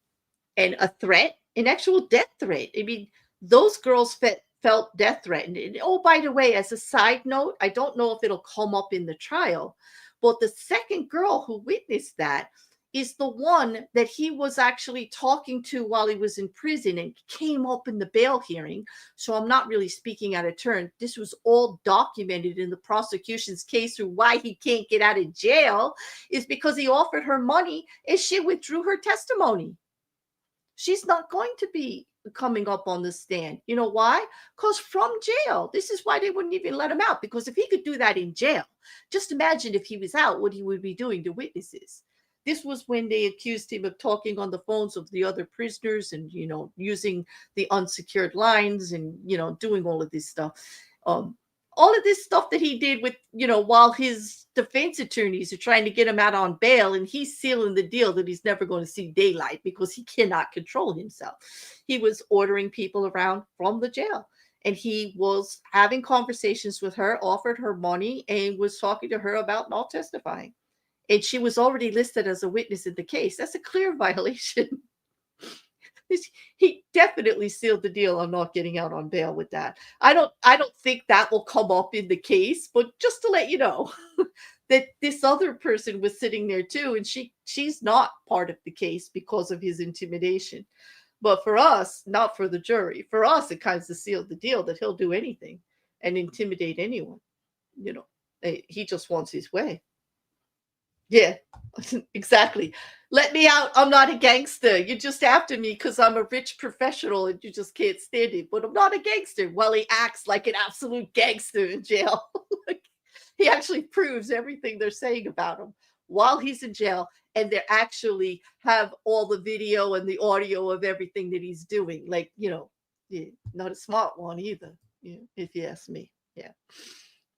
and a threat, an actual death threat. I mean, those girls felt death threatened. And, oh, by the way, as a side note, I don't know if it'll come up in the trial, but the second girl who witnessed that is the one that he was actually talking to while he was in prison and came up in the bail hearing. So I'm not really speaking out of turn. This was all documented in the prosecution's case through why he can't get out of jail is because he offered her money and she withdrew her testimony. She's not going to be coming up on the stand. You know why? Because from jail. This is why they wouldn't even let him out, because if he could do that in jail, just imagine if he was out, what he would be doing to witnesses. This was when they accused him of talking on the phones of the other prisoners and, you know, using the unsecured lines and, you know, doing all of this stuff. All of this stuff that he did with, you know, while his defense attorneys are trying to get him out on bail, and he's sealing the deal that he's never going to see daylight because he cannot control himself. He was ordering people around from the jail, and he was having conversations with her, offered her money, and was talking to her about not testifying. And she was already listed as a witness in the case. That's a clear violation. He definitely sealed the deal on not getting out on bail with that. I don't think that will come up in the case, but just to let you know that this other person was sitting there too, and she's not part of the case because of his intimidation. But for us, not for the jury, for us, it kind of sealed the deal that he'll do anything and intimidate anyone. You know, he just wants his way. Yeah, exactly. Let me out. I'm not a gangster. You're just after me because I'm a rich professional and you just can't stand it. But I'm not a gangster. Well, he acts like an absolute gangster in jail. He actually proves everything they're saying about him while he's in jail. And they actually have all the video and the audio of everything that he's doing. Like, you know, yeah, not a smart one either, if you ask me. Yeah.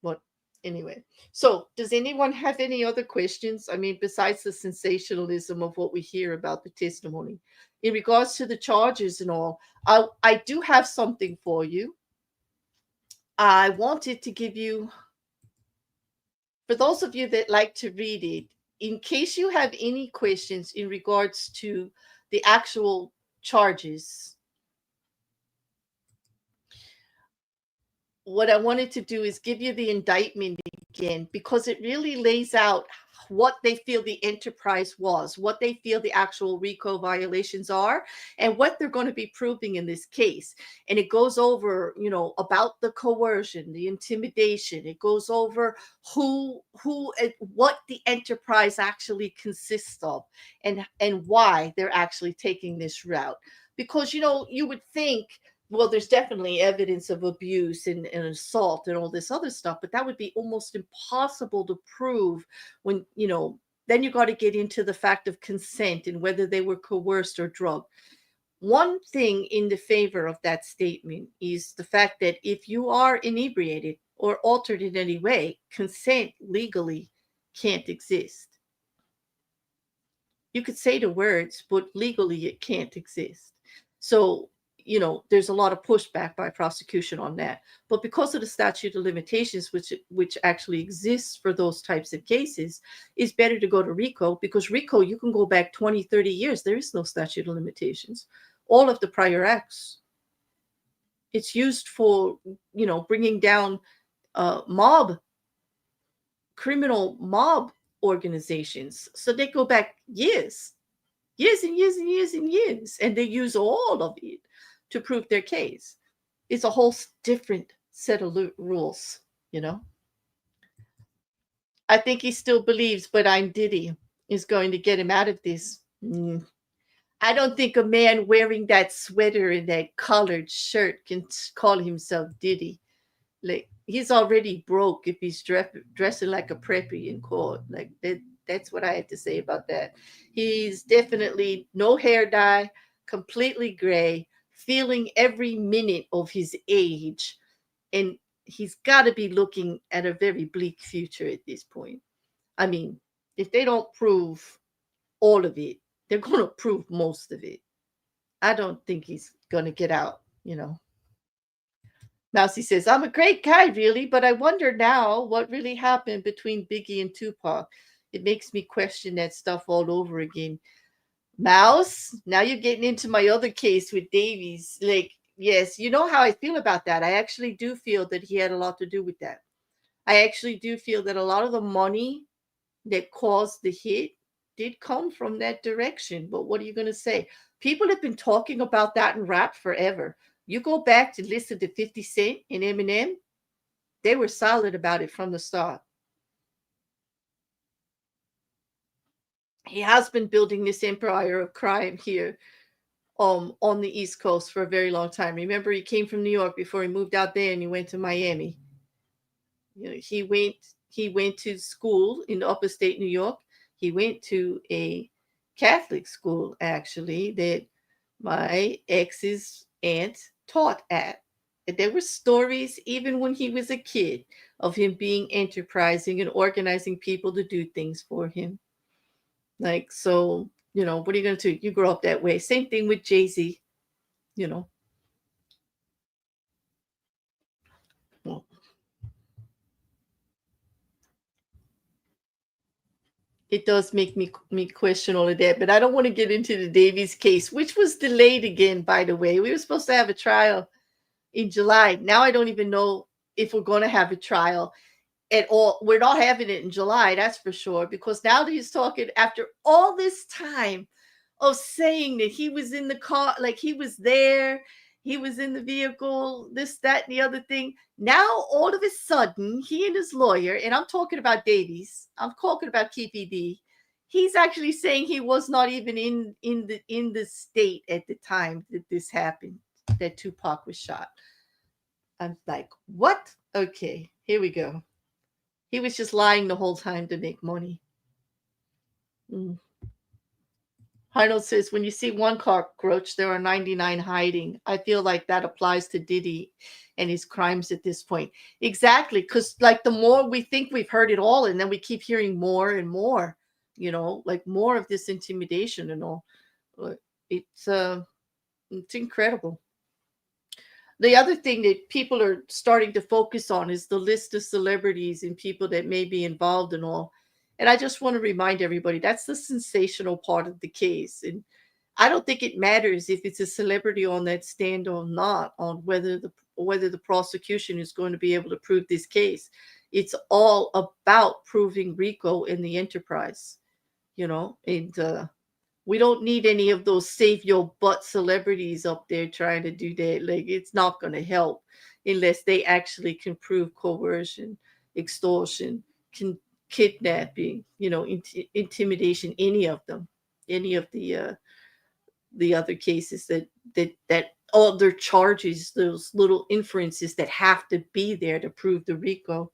But anyway, so does anyone have any other questions? I mean, besides the sensationalism of what we hear about the testimony, in regards to the charges and all, I do have something for you. I wanted to give you, for those of you that like to read it, in case you have any questions in regards to the actual charges. what I wanted to do is give you the indictment again, because it really lays out what they feel the enterprise was, what they feel the actual RICO violations are, and what they're going to be proving in this case. And it goes over, about the coercion, the intimidation. It goes over what the enterprise actually consists of, and why they're actually taking this route. Because, you would think, well, there's definitely evidence of abuse and assault and all this other stuff, but that would be almost impossible to prove when, then you got to get into the fact of consent and whether they were coerced or drugged. One thing in the favor of that statement is the fact that if you are inebriated or altered in any way, consent legally can't exist. You could say the words, but legally it can't exist. So, there's a lot of pushback by prosecution on that. But because of the statute of limitations, which actually exists for those types of cases, it's better to go to RICO, because RICO, you can go back 20, 30 years. There is no statute of limitations. All of the prior acts. It's used for, bringing down criminal mob organizations. So they go back years and years and years and years, and they use all of it to prove their case. It's a whole different set of rules, I think he still believes, but I'm Diddy is going to get him out of this. I don't think a man wearing that sweater and that collared shirt can call himself Diddy. Like, he's already broke if he's dressing like a preppy in court. Like, that's what I had to say about that. He's definitely no hair dye, completely gray, feeling every minute of his age. And he's got to be looking at a very bleak future at this point. I mean, if they don't prove all of it, they're going to prove most of it. I don't think he's going to get out, Mousy says, I'm a great guy, really, but I wonder now what really happened between Biggie and Tupac. It makes me question that stuff all over again. Mouse, now you're getting into my other case with Davies. Like, yes, you know how I feel about that. I actually do feel that he had a lot to do with that. I actually do feel that a lot of the money that caused the hit did come from that direction. But what are you going to say? People have been talking about that in rap forever. You go back to listen to 50 Cent and Eminem, they were solid about it from the start. He has been building this empire of crime here on the East Coast for a very long time. Remember, he came from New York before he moved out there, and he went to Miami. He went to school in upstate New York. He went to a Catholic school, actually, that my ex's aunt taught at. And there were stories, even when he was a kid, of him being enterprising and organizing people to do things for him. Like, so, what are you going to do? You grow up that way. Same thing with Jay-Z, Well, it does make me question all of that, but I don't want to get into the Davies case, which was delayed again, by the way. We were supposed to have a trial in July. Now I don't even know if we're going to have a trial at all. We're not having it in July, that's for sure, because now that he's talking after all this time of saying that he was in the car, like he was there, he was in the vehicle, this, that, and the other thing. Now, all of a sudden, he and his lawyer, and I'm talking about Davies, I'm talking about KPD, he's actually saying he was not even in the state at the time that this happened, that Tupac was shot. I'm like, what? Okay, here we go. He was just lying the whole time to make money. Arnold says, when you see one cockroach, there are 99 hiding. I feel like that applies to Diddy and his crimes at this point. Exactly, because like the more we think we've heard it all, and then we keep hearing more and more, like more of this intimidation and all. It's incredible. The other thing that people are starting to focus on is the list of celebrities and people that may be involved and all. And I just want to remind everybody, that's the sensational part of the case. And I don't think it matters if it's a celebrity on that stand or not, on whether the prosecution is going to be able to prove this case. It's all about proving RICO in the enterprise, and we don't need any of those save your butt celebrities up there trying to do that. Like, it's not going to help unless they actually can prove coercion, extortion, can kidnapping, intimidation, any of them, any of the other cases that all their charges, those little inferences that have to be there to prove the RICO.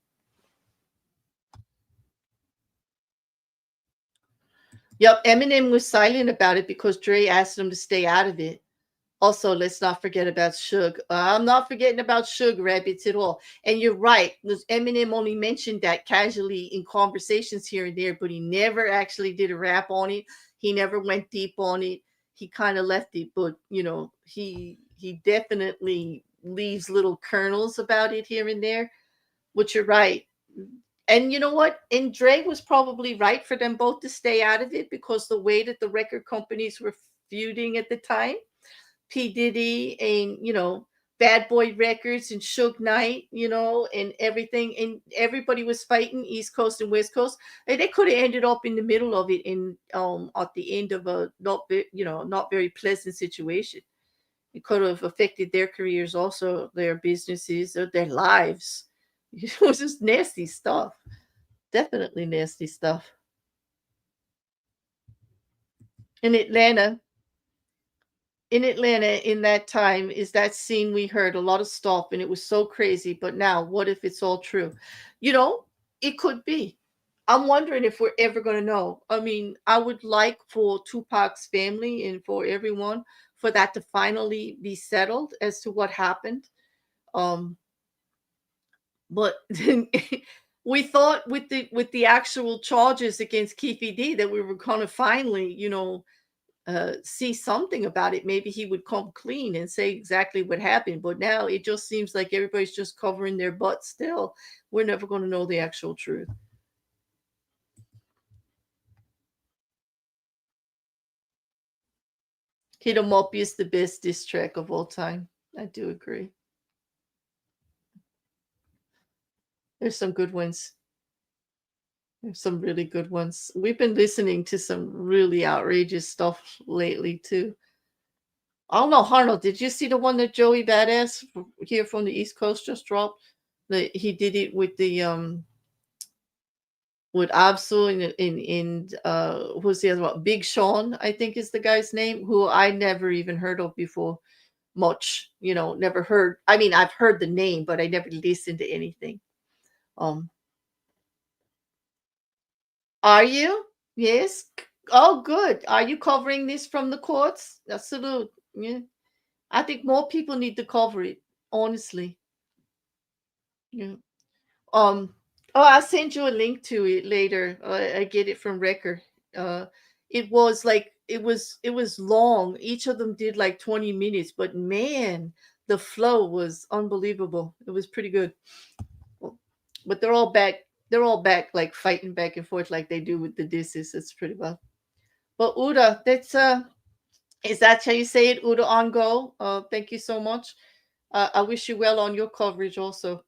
Yep, Eminem was silent about it because Dre asked him to stay out of it. Also, let's not forget about Suge. I'm not forgetting about Suge Rabbits at all. And you're right. Eminem only mentioned that casually in conversations here and there, but he never actually did a rap on it. He never went deep on it. He kind of left it, but he definitely leaves little kernels about it here and there. But you're right. And you know what? And Dre was probably right for them both to stay out of it, because the way that the record companies were feuding at the time, P. Diddy and, Bad Boy Records and Suge Knight, and everything. And everybody was fighting East Coast and West Coast. And they could have ended up in the middle of it at the end of a not very pleasant situation. It could have affected their careers, also their businesses or their lives. It was just nasty stuff. Definitely nasty stuff. In Atlanta, in that time, is that scene we heard a lot of stuff, and it was so crazy. But now, what if it's all true? It could be. I'm wondering if we're ever going to know. I mean, I would like for Tupac's family and for everyone for that to finally be settled as to what happened. But we thought with the actual charges against Keefe D that we were going to finally, see something about it. Maybe he would come clean and say exactly what happened. But now it just seems like everybody's just covering their butt still. We're never going to know the actual truth. Hit 'em Up is the best diss track of all time. I do agree. There's some good ones. There's some really good ones. We've been listening to some really outrageous stuff lately too. I don't know, Arnold, did you see the one that Joey Badass here from the East Coast just dropped? That he did it with the with Absol and who's the other one? Big Sean, I think is the guy's name, who I never even heard of before. Much, never heard. I mean, I've heard the name, but I never listened to anything. Um, are you? Yes. Oh, good. Are you covering this from the courts? A salute. Yeah. I think more people need to cover it, honestly. Yeah. Um. Oh, I'll send you a link to it later. I get it from Record. Uh, it was long. Each of them did like 20 minutes, but man, the flow was unbelievable. It was pretty good. But they're all back. They're all back, like fighting back and forth like they do with the disses. It's pretty well. But Uda, that's is that how you say it? Uda on go. Thank you so much. I wish you well on your coverage also.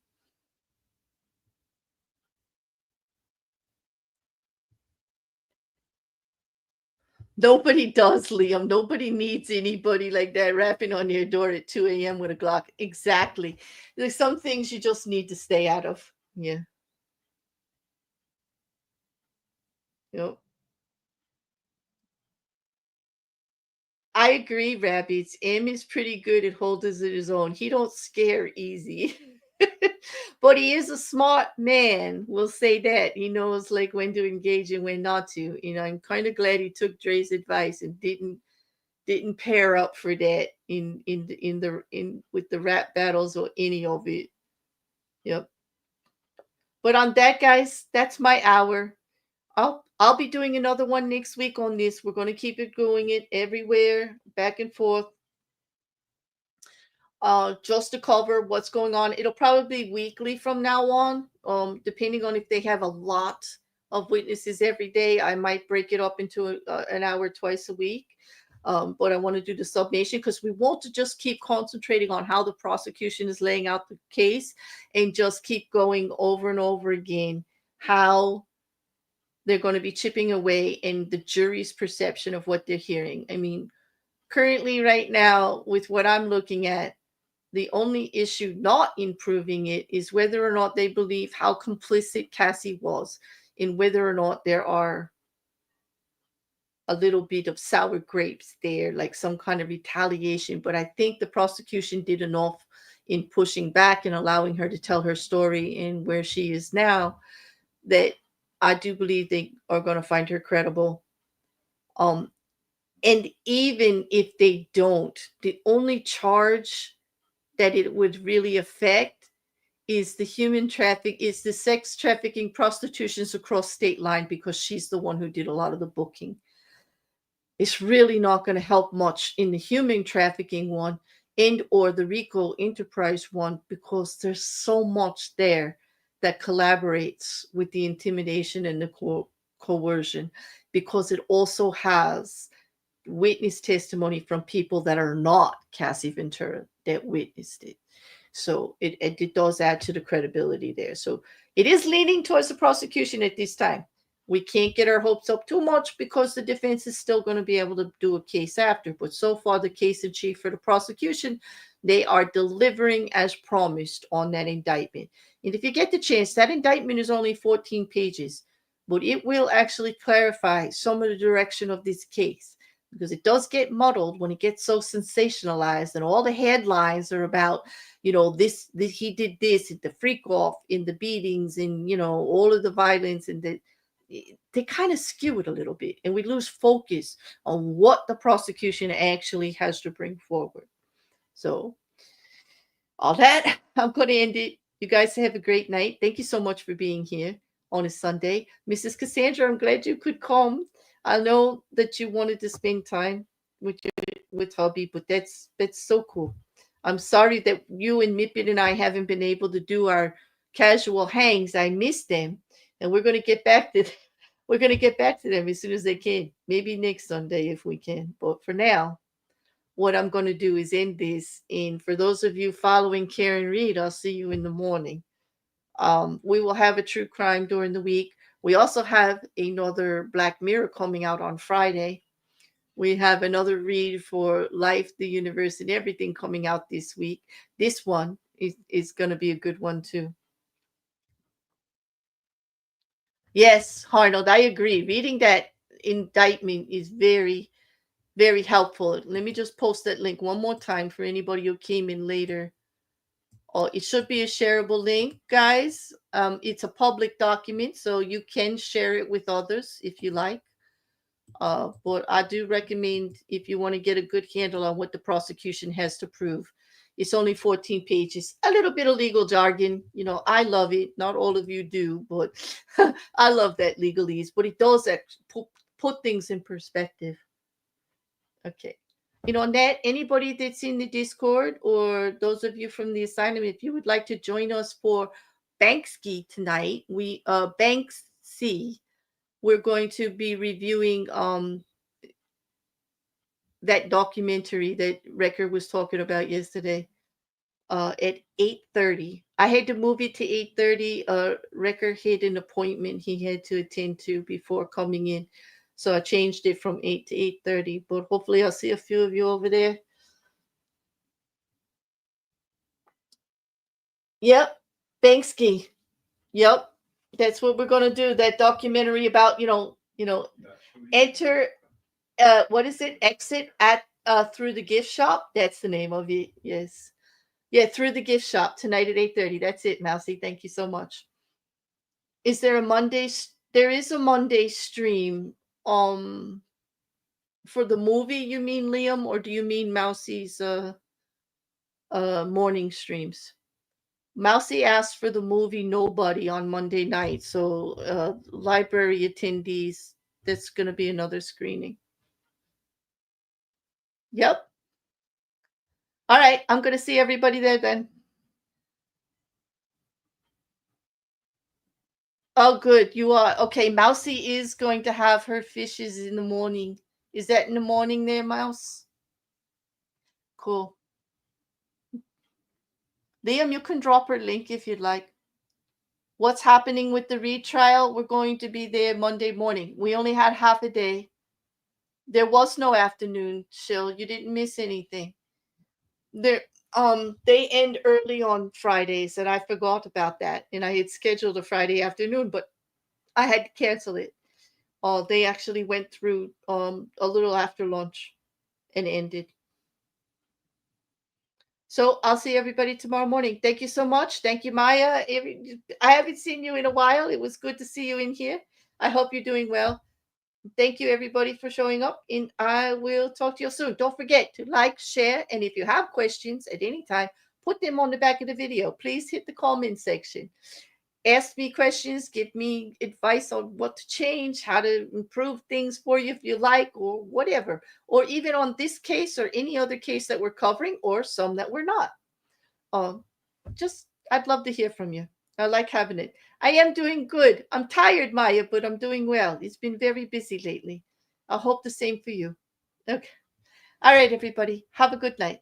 Nobody does, Liam. Nobody needs anybody like that rapping on your door at 2 a.m. with a Glock. Exactly. There's some things you just need to stay out of. Yeah. Yep. I agree, Rabbits. M is pretty good at holding it his own. He don't scare easy. But he is a smart man. We'll say that. He knows like when to engage and when not to. I'm kind of glad he took Dre's advice and didn't pair up for that in with the rap battles or any of it. Yep. But on that, guys, that's my hour. I'll be doing another one next week on this. We're going to keep it going it everywhere, back and forth, just to cover what's going on. It'll probably be weekly from now on, depending on if they have a lot of witnesses every day. I might break it up into an hour twice a week. But I want to do the summation because we want to just keep concentrating on how the prosecution is laying out the case and just keep going over and over again how they're going to be chipping away in the jury's perception of what they're hearing. I mean, currently, right now, with what I'm looking at, the only issue not improving it is whether or not they believe how complicit Cassie was in whether or not there are a little bit of sour grapes there, like some kind of retaliation. But I think the prosecution did enough in pushing back and allowing her to tell her story and where she is now that I do believe they are going to find her credible. And even if they don't, the only charge that it would really affect is the sex trafficking, prostitutions across state line, because she's the one who did a lot of the booking. It's really not going to help much in the human trafficking one and or the RICO enterprise one, because there's so much there that collaborates with the intimidation and the coercion, because it also has witness testimony from people that are not Cassie Ventura that witnessed it. So it does add to the credibility there. So it is leaning towards the prosecution at this time. We can't get our hopes up too much because the defense is still going to be able to do a case after. But so far, the case in chief for the prosecution, they are delivering as promised on that indictment. And if you get the chance, that indictment is only 14 pages, but it will actually clarify some of the direction of this case, because it does get muddled when it gets so sensationalized and all the headlines are about, this he did this, the freak off in the beatings and, all of the violence, and they kind of skew it a little bit and we lose focus on what the prosecution actually has to bring forward. So all that, I'm going to end it. You guys have a great night. Thank you so much for being here on a Sunday. Mrs. Cassandra, I'm glad you could come. I know that you wanted to spend time with hubby, but that's so cool. I'm sorry that you and Mipit and I haven't been able to do our casual hangs. I miss them, and we're going to get back to them as soon as they can. Maybe next Sunday if we can. But for now, what I'm going to do is end this. And for those of you following Karen Reed, I'll see you in the morning. We will have a true crime during the week. We also have another Black Mirror coming out on Friday. We have another read for Life, the Universe, and Everything coming out this week. This one is going to be a good one too. Yes, Arnold, I agree. Reading that indictment is very, very helpful. Let me just post that link one more time for anybody who came in later. Oh, it should be a shareable link, guys. It's a public document, so you can share it with others if you like. But I do recommend, if you want to get a good handle on what the prosecution has to prove, it's only 14 pages. A little bit of legal jargon. I love it. Not all of you do, but I love that legalese. But it does put things in perspective. Okay. On that, anybody that's in the Discord or those of you from the assignment, if you would like to join us for Banksy tonight, Banksy, we're going to be reviewing that documentary that Recker was talking about yesterday at 8:30. I had to move it to 8:30. Recker had an appointment he had to attend to before coming in. So I changed it from 8 to 8:30, but hopefully I'll see a few of you over there. Yep, Banksy. Yep, that's what we're gonna do. That documentary about enter. What is it? Exit at through the gift shop. That's the name of it. Yes, yeah, through the gift shop tonight at 8:30. That's it, Mousy. Thank you so much. Is there a Monday? There is a Monday stream. For the movie, you mean, Liam, or do you mean Mousy's morning streams? Mousy asked for the movie Nobody on Monday night, so library attendees, that's going to be another screening. Yep. All right, I'm going to see everybody there then. Oh, good. You are. Okay, Mousy is going to have her fishes in the morning Is that in the morning there, Mouse? Cool. Liam, you can drop her link if you'd like. What's happening with the retrial? We're going to be there Monday morning. We only had half a day. There was no afternoon chill. You didn't miss anything. They end early on Fridays, and I forgot about that. And I had scheduled a Friday afternoon, but I had to cancel it. They actually went through a little after lunch and ended. So I'll see everybody tomorrow morning. Thank you so much. Thank you, Maya. I haven't seen you in a while. It was good to see you in here. I hope you're doing well. Thank you, everybody, for showing up. And I will talk to you soon. Don't forget to like, share, and if you have questions at any time, put them on the back of the video. Please hit the comment section. Ask me questions, give me advice on what to change, how to improve things for you if you like, or whatever. Or even on this case or any other case that we're covering, or some that we're not. I'd love to hear from you. I like having it. I am doing good. I'm tired, Maya, but I'm doing well. It's been very busy lately. I hope the same for you. Okay. All right, everybody. Have a good night.